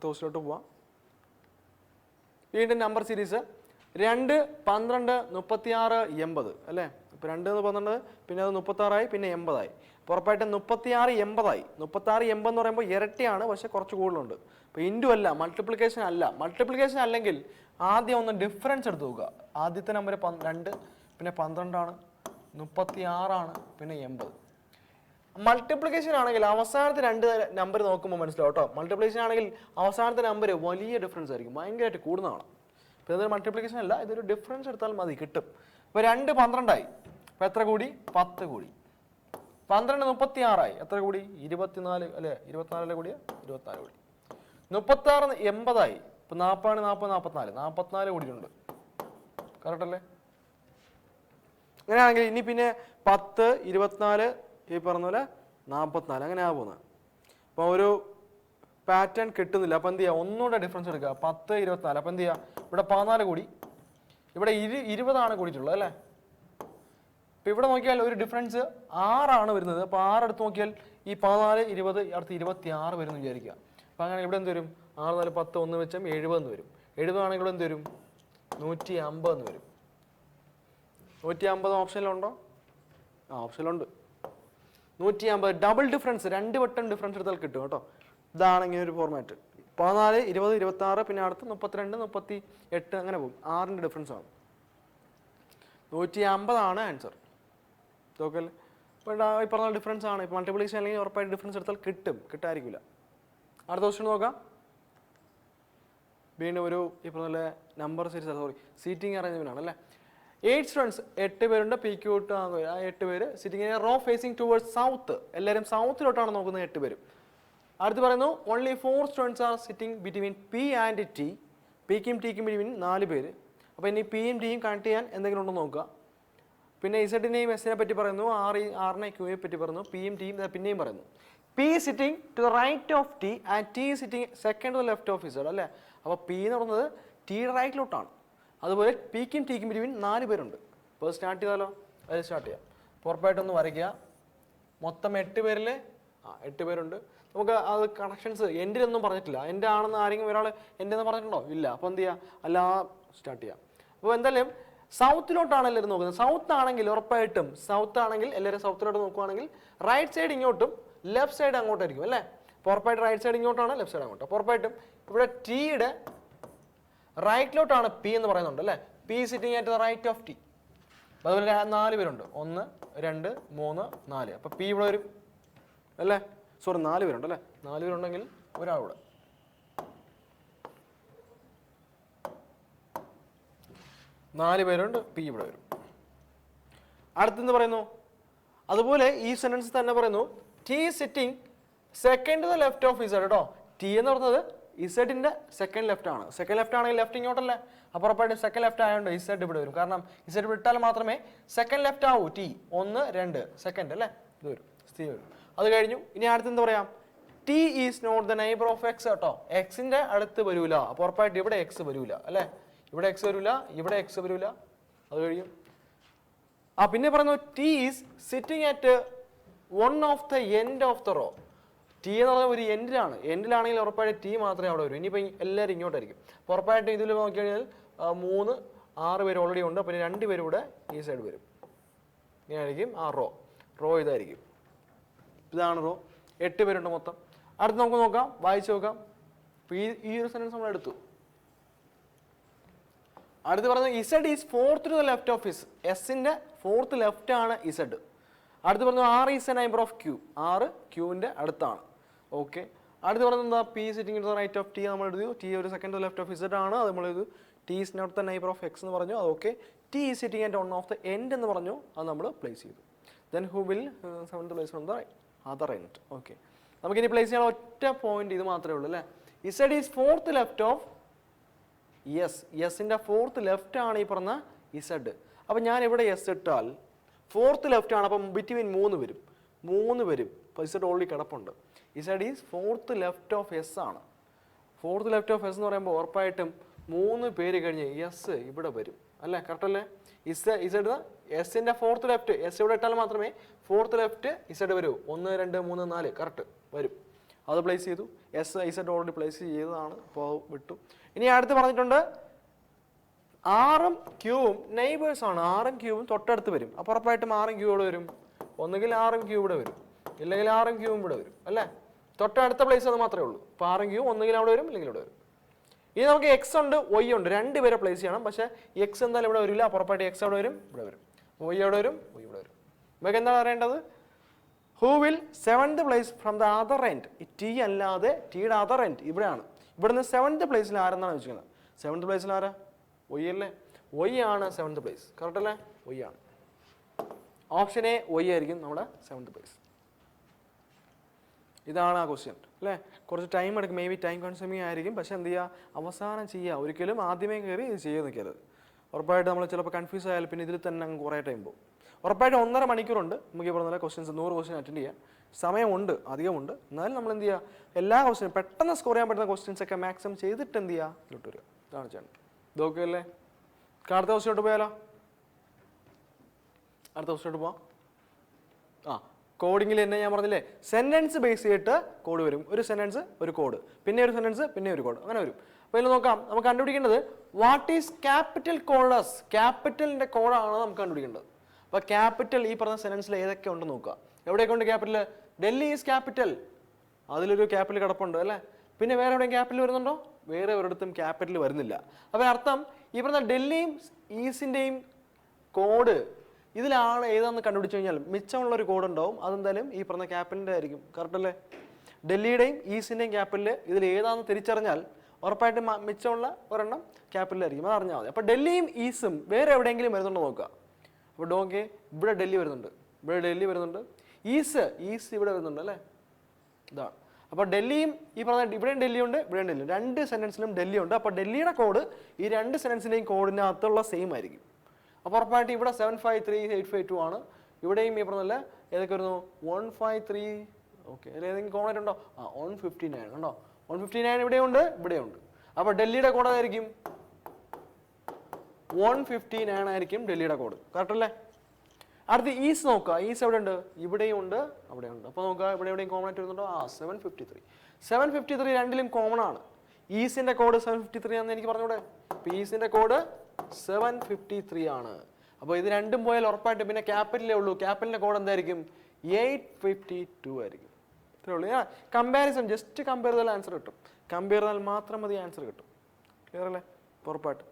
ക്വസ്റ്റിലോട്ട് പോവാം. വീണ്ടും നമ്പർ സീരീസ് 2, 12, 36, 80 അല്ലേ. ഇപ്പോൾ 2 12, പിന്നെ അത് 36 പിന്നെ 80 ആയി. അപ്പോൾ ഉറപ്പായിട്ടും 36 80 എന്ന് പറയുമ്പോൾ ഇരട്ടിയാണ്, പക്ഷെ കുറച്ച് കൂടുതലുണ്ട്. അപ്പോൾ ഇൻറ്റു അല്ല, മൾട്ടിപ്ലിക്കേഷൻ അല്ല. മൾട്ടിപ്ലിക്കേഷൻ അല്ലെങ്കിൽ ആദ്യം ഒന്ന് ഡിഫറൻസ് എടുത്ത് നോക്കുക. ആദ്യത്തെ നമ്പർ 2, പിന്നെ 12 ആണ്, 36 ആണ്, പിന്നെ 80. മൾട്ടിപ്ലിക്കേഷൻ ആണെങ്കിൽ അവസാനത്തെ 2 നമ്പർ നോക്കുമ്പോൾ മനസ്സിലാവും കേട്ടോ. മൾട്ടിപ്ലിക്കേഷൻ ആണെങ്കിൽ അവസാനത്തെ നമ്പർ വലിയ ഡിഫറൻസ് ആയിരിക്കും, ഭയങ്കരമായിട്ട് കൂടുന്നതാണ്. അപ്പോൾ ഇതൊരു മൾട്ടിപ്ലിക്കേഷൻ അല്ല, ഇതൊരു ഡിഫറൻസ് എടുത്താൽ മതി, കിട്ടും. ഇപ്പോൾ 2 12 ആയി, അപ്പോൾ എത്ര കൂടി? 10 കൂടി. 12 36 ആയി, എത്ര കൂടി? 24 അല്ലേ. 24 കൂടിയ 24 കൂടി. 36 80 ആയി, ഇപ്പോൾ 40 44 കൂടിയിട്ടുണ്ട്. കറക്റ്റ് അല്ലേ? അങ്ങനെയാണെങ്കിൽ ഇനി പിന്നെ 10 24 ഈ പറഞ്ഞ പോലെ 44 അങ്ങനെയാണ് പോകുന്നത്. അപ്പോൾ ഒരു പാറ്റേൺ കിട്ടുന്നില്ല. അപ്പോൾ എന്ത് ചെയ്യുക? ഒന്നുകൂടെ ഡിഫറൻസ് എടുക്കുക. 10 24. അപ്പോൾ എന്ത് ചെയ്യുക? ഇവിടെ 14 കൂടി, ഇവിടെ 20 കൂടിയിട്ടുള്ളത് അല്ലേ. അപ്പോൾ ഇവിടെ നോക്കിയാൽ ഒരു ഡിഫറൻസ് 6 വരുന്നത്. അപ്പോൾ 6 എടുത്ത് നോക്കിയാൽ ഈ 14 20 അടുത്ത് 26 വരുമെന്ന് വിചാരിക്കുക. അപ്പോൾ അങ്ങനെ ഇവിടെ എന്ത് വരും? 6 4 10 1 വെച്ചാൽ 70 വരും. 70 ആണെങ്കിൽ ഇവിടെ എന്ത് വരും? 150 വരും. 150 ഓപ്ഷനിലുണ്ടോ? ഓപ്ഷനിലുണ്ട്. 150 ഡബിൾ ഡിഫറൻസ്, 2 വട്ടം ഡിഫറൻസ് എടുത്താൽ കിട്ടും കേട്ടോ. ഇതാണ് ഇങ്ങനെ ഒരു ഫോർമാറ്റ്. 14, 20, 26, പിന്നെ അടുത്ത് 32, 38 അങ്ങനെ പോകും. 6ൻ്റെ ഡിഫറൻസ് ആണ്. 150 ആൻസർ. ഓക്കെ അല്ലേ? ഇപ്പോൾ ഈ പറഞ്ഞ ഡിഫറൻസ് ആണ്. ഇപ്പോൾ മൾട്ടിപ്ലിക്കേഷൻ അല്ലെങ്കിൽ ഉറപ്പായിട്ട് ഡിഫറൻസ് എടുത്താൽ കിട്ടായിരിക്കില്ല. അടുത്ത ക്വസ്റ്റ്യൻ നോക്കാം. വീണ്ടും ഒരു ഈ പറഞ്ഞ നമ്പർ സീരീസ് സീറ്റിംഗ് അറേഞ്ച്മെന്റ് ആണ് അല്ലേ. 8 സ്റ്റുഡൻസ് 8 പേരുണ്ട്. പി ക്യൂ 8 പേര് sitting in row facing towards south. എല്ലാവരും സൗത്തിലോട്ടാണ് നോക്കുന്നത് 8 പേരും. അടുത്ത് പറയുന്നു only 4 students are sitting between P and T. പിക്കും ടിക്കും ബിറ്റ്വീൻ 4 പേര്. അപ്പോൾ ഇനി പിയും ടിയും കണക്ട് ചെയ്യാൻ എന്തെങ്കിലും ഉണ്ടോ നോക്കുക. പിന്നെ ഇസഡിനെയും എസിനെ പറ്റി പറയുന്നു. ആറിനെ ക്യൂയെ പറ്റി പറയുന്നു. പിയും ടിയും പിന്നെയും പറയുന്നു. P sitting to the right of T and T sitting second to the left of Z അല്ലേ. അപ്പോൾ പി എന്ന് പറയുന്നത് ടിയുടെ റൈറ്റിലോട്ടാണ്. അതുപോലെ പിക്കും ടിക്കും ബിറ്റ്വീൻ 4 പേരുണ്ട്. അപ്പോൾ സ്റ്റാർട്ട് ചെയ്താലോ? അത് സ്റ്റാർട്ട് ചെയ്യാം. ഉറപ്പായിട്ടൊന്ന് വരയ്ക്കുക. മൊത്തം 8 പേരിൽ 8 പേരുണ്ട്. നമുക്ക് അത് കണക്ഷൻസ് എൻഡിലൊന്നും പറഞ്ഞിട്ടില്ല. എൻ്റെ ആണെന്ന് ആരെങ്കിലും ഒരാൾ എൻ്റെ എന്ന് പറഞ്ഞിട്ടുണ്ടോ? ഇല്ല. അപ്പോൾ എന്ത് ചെയ്യുക? അല്ല സ്റ്റാർട്ട് ചെയ്യാം. അപ്പോൾ എന്തായാലും സൗത്തിലോട്ടാണ് എല്ലാവരും നോക്കുന്നത്. സൗത്ത് ആണെങ്കിൽ ഉറപ്പായിട്ടും എല്ലാവരും സൗത്തിലോട്ട് നോക്കുവാണെങ്കിൽ റൈറ്റ് സൈഡ് ഇങ്ങോട്ടും ലെഫ്റ്റ് സൈഡ് അങ്ങോട്ടായിരിക്കും അല്ലേ. അപ്പോൾ ഉറപ്പായിട്ട് റൈറ്റ് സൈഡ് ഇങ്ങോട്ടാണ്, ലെഫ്റ്റ് സൈഡ് അങ്ങോട്ട്. അപ്പോൾ ഉറപ്പായിട്ടും ഇവിടെ ടിയുടെ റൈറ്റിലോട്ടാണ് പി എന്ന് പറയുന്നുണ്ട് അല്ലേ. P sitting at the right of T. അതുപോലെ 4 പേരുണ്ട്. 1, 2, 3, 4. അപ്പോൾ പി ഇവിടെ വരും അല്ലേ. 4 പേരുണ്ട് അല്ലേ. 4 പേരുണ്ടെങ്കിൽ ഒരാളിവിടെ. നാല് പേരുണ്ട്. പി ഇവിടെ വരും. അടുത്തെന്ന് പറയുന്നു അതുപോലെ ഈ സെന്റൻസ് തന്നെ പറയുന്നു T sitting second to the left of Z കേട്ടോ. ടി എന്ന് പറയുന്നത് ഇസഡിന്റെ സെക്കൻഡ് ലെഫ്റ്റ് ആണ്. സെക്കൻഡ് ലെഫ്റ്റ് ആണെങ്കിൽ ലെഫ്റ്റ് ഇങ്ങോട്ടല്ലേ. അപ്പോൾ ഉറപ്പായിട്ട് സെക്കൻഡ് ലെഫ്റ്റ് ആയതുകൊണ്ട് ഇസഡ് ഇവിടെ വരും. കാരണം ഇസഡ് വിട്ടാൽ മാത്രമേ സെക്കൻഡ് ലെഫ്റ്റ് ആവൂ. ടി 1, 2 സെക്കൻഡ് അല്ലേ. ഇത് വരും, സ്ഥിതി വരും. അത് കഴിഞ്ഞു. ഇനി അടുത്ത് എന്താ പറയാം? T is not the neighbour of X കേട്ടോ. എക്സിന്റെ അടുത്ത് വരൂല. അപ്പോൾ ഉറപ്പായിട്ട് ഇവിടെ എക്സ് വരൂല അല്ലേ. ഇവിടെ എക്സ് വരൂല, ഇവിടെ എക്സ് വരൂല. അത് കഴിയും. പിന്നെ പറയുന്നു T is sitting at one of the end of the row. T എന്ന് പറഞ്ഞാൽ ഒരു എൻഡിലാണെങ്കിൽ ഉറപ്പായിട്ട് ടി മാത്രമേ അവിടെ വരും. ഇനിയിപ്പോൾ എല്ലാവരും ഇങ്ങോട്ടായിരിക്കും. അപ്പോൾ ഉറപ്പായിട്ട് ഇതിൽ നോക്കിക്കഴിഞ്ഞാൽ 3, 6 പേര് ഓൾറെഡി ഉണ്ട്. പിന്നെ 2 പേര് ഇവിടെ ഈ സൈഡ് വരും. ഇങ്ങനെയായിരിക്കും ആ റോ ഇതായിരിക്കും. ഇതാണ് റോ. 8 പേരുണ്ട് മൊത്തം. അടുത്ത് നമുക്ക് നോക്കാം, വായിച്ചു നോക്കാം. ഈ ഒരു സെന്റൻസ് നമ്മൾ എടുത്തു. അടുത്ത് പറയുന്നത് Z is fourth to the left of S. എസിന്റെ ഫോർത്ത് ലെഫ്റ്റ് ആണ് ഇസഡ്. അടുത്ത് പറഞ്ഞു R is a neighbour of Q. 6 ക്യൂവിന്റെ അടുത്താണ്. ഓക്കെ. അടുത്ത് പറയുന്നത് എന്താ? P sitting to the right of T നമ്മൾ എഴുതി. ടി ഒരു second to left of Z ആണ്. അത് നമ്മൾ എഴുതി. T is not the neighbour of X എന്ന് പറഞ്ഞു. അത് okay. T is sitting at one of the end എന്ന് പറഞ്ഞു. അത് നമ്മൾ പ്ലേസ് ചെയ്തു. Then who will seventh place from the other end. Okay. നമുക്കിനി പ്ലേസ് ചെയ്യാൻ ഒറ്റ പോയിന്റ് ഇത് മാത്രമേ ഉള്ളൂ അല്ലേ. Z is fourth left of യെസിന്റെ ഫോർത്ത് ലെഫ്റ്റ് ആണ് ഈ പറഞ്ഞ ഇസഡ്. അപ്പം ഞാൻ ഇവിടെ എസ് ഇട്ടാൽ ഫോർത്ത് ലെഫ്റ്റ് ആണ്. അപ്പം ബിറ്റ്വീൻ 3 വരും. അപ്പോൾ ഇസഡ് ഓൾറെഡി കിടപ്പുണ്ട്. Z is fourth left of S ആണ്. ഫോർത്ത് ലെഫ്റ്റ് ഓഫ് എസ് എന്ന് പറയുമ്പോൾ ഉറപ്പായിട്ടും 3 പേര് കഴിഞ്ഞ് എസ് ഇവിടെ വരും അല്ലേ. കറക്റ്റ് അല്ലേ. ഇസഡ് എസിന്റെ ഫോർത്ത് ലെഫ്റ്റ്. എസ് ഇവിടെ ഇട്ടാൽ മാത്രമേ ഫോർത്ത് ലെഫ്റ്റ് ഇസഡ് വരൂ. 1, 2, 3, 4 കറക്റ്റ് വരും. അത് പ്ലേസ് ചെയ്തു. ഇസഡ് ഓൾറെഡി പ്ലേസ് ചെയ്തതാണ്. അപ്പോൾ വിട്ടു. ഇനി അടുത്ത് പറഞ്ഞിട്ടുണ്ട് ആറും ക്യൂവും നെയ്ബേഴ്സ് ആണ്. 6ഉം ക്യൂവും തൊട്ടടുത്ത് വരും. അപ്പോൾ ഉറപ്പായിട്ടും 6ഉം ക്യൂ ഇവിടെ വരും. ഒന്നുകിൽ 6ഉം ക്യൂ ഇവിടെ വരും, ഇല്ലെങ്കിൽ 6ഉം ക്യൂവും ഇവിടെ വരും അല്ലേ. തൊട്ടടുത്ത പ്ലേസ് അത് മാത്രമേ ഉള്ളൂ. അപ്പോൾ 6ഉം ക്യൂ ഒന്നുകിൽ അവിടെ വരും, ഇല്ലെങ്കിൽ ഇവിടെ വരും. ഇനി നമുക്ക് എക്സ് ഉണ്ട്, വൈ ഉണ്ട്. 2 പേരെ പ്ലേസ് ചെയ്യണം. പക്ഷേ എക്സ് എന്തായാലും ഇവിടെ വരില്ല. ഉറപ്പായിട്ട് എക്സ് അവിടെ വരും, ഇവിടെ വരും. വൈ അവിടെ വരും, വൈ ഇവിടെ വരും. നമുക്ക് എന്താണ് അറിയേണ്ടത്? Who will seventh place from the other end. ഈ ടി അല്ലാതെ ടിയുടെ അതർ എൻഡ് ഇവിടെയാണ്. ഇവിടുന്ന് 7th പ്ലേസിൽ ആരെന്നാണ് ചോദിക്കുന്നത്? 7th പ്ലേസിൽ ആരാ? വൈ അല്ലേ. വൈ ആണ് 7th പ്ലേസ്. കറക്റ്റ് അല്ലേ. വൈ ആണ്. ഓപ്ഷൻ എ വൈ ആയിരിക്കും നമ്മുടെ 7th പ്ലേസ്. ഇതാണ് ആ ക്വസ്റ്റ്യൻ അല്ലേ. കുറച്ച് ടൈം എടുക്കും, മേ ബി ടൈം കൺസ്യൂമിങ് ആയിരിക്കും. പക്ഷെ എന്ത് ചെയ്യുക, അവസാനം ചെയ്യുക. ഒരിക്കലും ആദ്യമേ കയറി ഇത് ചെയ്യാൻ നിൽക്കരുത്. ഉറപ്പായിട്ട് നമ്മൾ ചിലപ്പോൾ കൺഫ്യൂസ് ആയാൽ പിന്നെ ഇതിൽ തന്നെ അങ്ങ് കുറേ ടൈം പോകും. ഉറപ്പായിട്ട് 1.5 മണിക്കൂറുണ്ട് നമുക്ക് ഈ പറഞ്ഞ ക്വസ്റ്റ്യൻസ്. 100 ക്വസ്റ്റ്യൻ അറ്റൻഡ് ചെയ്യാൻ സമയമുണ്ട്, അധികമുണ്ട്. എന്നാലും നമ്മൾ എന്ത് ചെയ്യുക, എല്ലാ ക്വസ്റ്റ്യനും പെട്ടെന്ന് സ്കോർ ചെയ്യാൻ പറ്റുന്ന ക്വസ്റ്റ്യൻസ് ഒക്കെ മാക്സിമം ചെയ്തിട്ട് എന്ത് ചെയ്യുക, ഇതിലോട്ട് വരിക. ഇതാണ് ചെയ്യേണ്ടത്. ഇതൊക്കെ അല്ലേ. അടുത്ത ക്വസ്റ്റ്യനോട്ട് പോയാലോ? അടുത്ത ക്വസ്റ്റ്യനോട്ട് പോവാം. കോഡിങ്ങിൽ തന്നെ ഞാൻ പറഞ്ഞില്ലേ, സെന്റൻസ് ബേസ് ചെയ്തിട്ട് കോഡ് വരും. ഒരു സെന്റൻസ് ഒരു കോഡ്, പിന്നെ ഒരു സെന്റൻസ് പിന്നെ ഒരു കോഡ്, അങ്ങനെ വരും. അപ്പോൾ ഇതിൽ നോക്കാം. നമുക്ക് കണ്ടുപിടിക്കേണ്ടത് വാട്ട് ഈസ് ക്യാപിറ്റൽ കോഡസ്. ക്യാപിറ്റലിന്റെ കോഡാണ് നമുക്ക് കണ്ടുപിടിക്കേണ്ടത്. അപ്പോൾ ക്യാപിറ്റൽ ഈ പറഞ്ഞ സെന്റൻസിൽ ഏതൊക്കെ ഉണ്ടെന്ന് നോക്കുക. എവിടെയൊക്കെ ഉണ്ട് ക്യാപിറ്റൽ? ഡൽഹി ഈസ് ക്യാപിറ്റൽ, അതിലൊരു ക്യാപിറ്റൽ കിടപ്പുണ്ട് അല്ലേ. പിന്നെ വേറെ എവിടെയും ക്യാപിറ്റൽ വരുന്നുണ്ടോ? വേറെ ഒരിടത്തും ക്യാപിറ്റൽ വരുന്നില്ല. അപ്പോൾ അർത്ഥം ഈ പറഞ്ഞ ഡൽഹിയും ഈസിൻ്റെയും കോഡ് ഇതിലാണ് ഏതാണെന്ന് കണ്ടുപിടിച്ച് കഴിഞ്ഞാൽ മിച്ചമുള്ളൊരു കോഡ് ഉണ്ടാവും. അതെന്തായാലും ഈ പറഞ്ഞ ക്യാപിറ്റലിൻ്റെ ആയിരിക്കും. കറക്റ്റ് അല്ലേ? ഡൽഹിയുടെയും ഈസിൻ്റെയും ക്യാപിറ്റൽ ഇതിൽ ഏതാണെന്ന് തിരിച്ചറിഞ്ഞാൽ ഉറപ്പായിട്ടും മിച്ചമുള്ള ഒരെണ്ണം ക്യാപിറ്റലായിരിക്കും. അത് അറിഞ്ഞാൽ മതി. അപ്പോൾ ഡൽഹിയും ഈസും വേറെ എവിടെയെങ്കിലും വരുന്നുണ്ടോ നോക്കുക. അപ്പോൾ ഡോക്കെ ഇവിടെ ഡൽഹി വരുന്നുണ്ട്, ഇവിടെ ഡൽഹി വരുന്നുണ്ട്, ഈസ് ഇവിടെ വരുന്നുണ്ട് അല്ലേ? ഇതാണ്. അപ്പോൾ ഡൽഹിയും ഈ പറഞ്ഞ ഇവിടെയും ഡൽഹി ഉണ്ട്, ഇവിടെയും ഡൽഹി, രണ്ട് സെൻറ്റൻസിലും ഡൽഹി ഉണ്ട്. അപ്പോൾ ഡൽഹിയുടെ കോഡ് ഈ രണ്ട് സെൻറ്റൻസിൻ്റെയും കോഡിനകത്തുള്ള സെയിം ആയിരിക്കും. അപ്പോൾ ഉറപ്പായിട്ട് ഇവിടെ 753,852 ആണ്. ഇവിടെയും ഈ പറഞ്ഞല്ല ഏതൊക്കെ വരുന്നു? 153. ഓക്കെ, അതിൽ ഏതെങ്കിലും കോമണായിട്ട് ഉണ്ടോ? 159 കണ്ടോ? 159 ഇവിടെയുണ്ട്, ഇവിടെയുണ്ട്. അപ്പോൾ ഡൽഹിയുടെ കോഡ് ആയിരിക്കും 159 ആയിരിക്കും ഡൽഹിയുടെ കോഡ്. കറക്റ്റ് അല്ലേ? അടുത്ത് ഈസ് നോക്കുക. ഈസ് എവിടെ ഉണ്ട്? ഇവിടെയും ഉണ്ട്, അവിടെയുണ്ട്. അപ്പോൾ നോക്കുക ഇവിടെ എവിടെയും കോമൺ ആയിട്ട് വരുന്നുണ്ടോ? 753. 753 രണ്ടിലും കോമൺ ആണ്. ഈസിന്റെ കോഡ് 753 ആണെന്ന് എനിക്ക് പറഞ്ഞൂടെ? അപ്പോൾ ഈസിന്റെ കോഡ് 753 ആണ്. അപ്പോൾ ഇത് രണ്ടും പോയാൽ ഉറപ്പായിട്ട് പിന്നെ ക്യാപിറ്റലേ ഉള്ളൂ. ക്യാപിറ്റലിന്റെ കോഡ് എന്തായിരിക്കും? 852 ആയിരിക്കും. ഇത്രേ ഉള്ളൂ. കമ്പാരിസൺ ജസ്റ്റ് കമ്പയർ ചെയ്താൽ ആൻസർ കിട്ടും. കമ്പയർ ചെയ്താൽ മാത്രം മതി ആൻസർ കിട്ടും. ക്ലിയർ അല്ലേ? ഉറപ്പായിട്ട്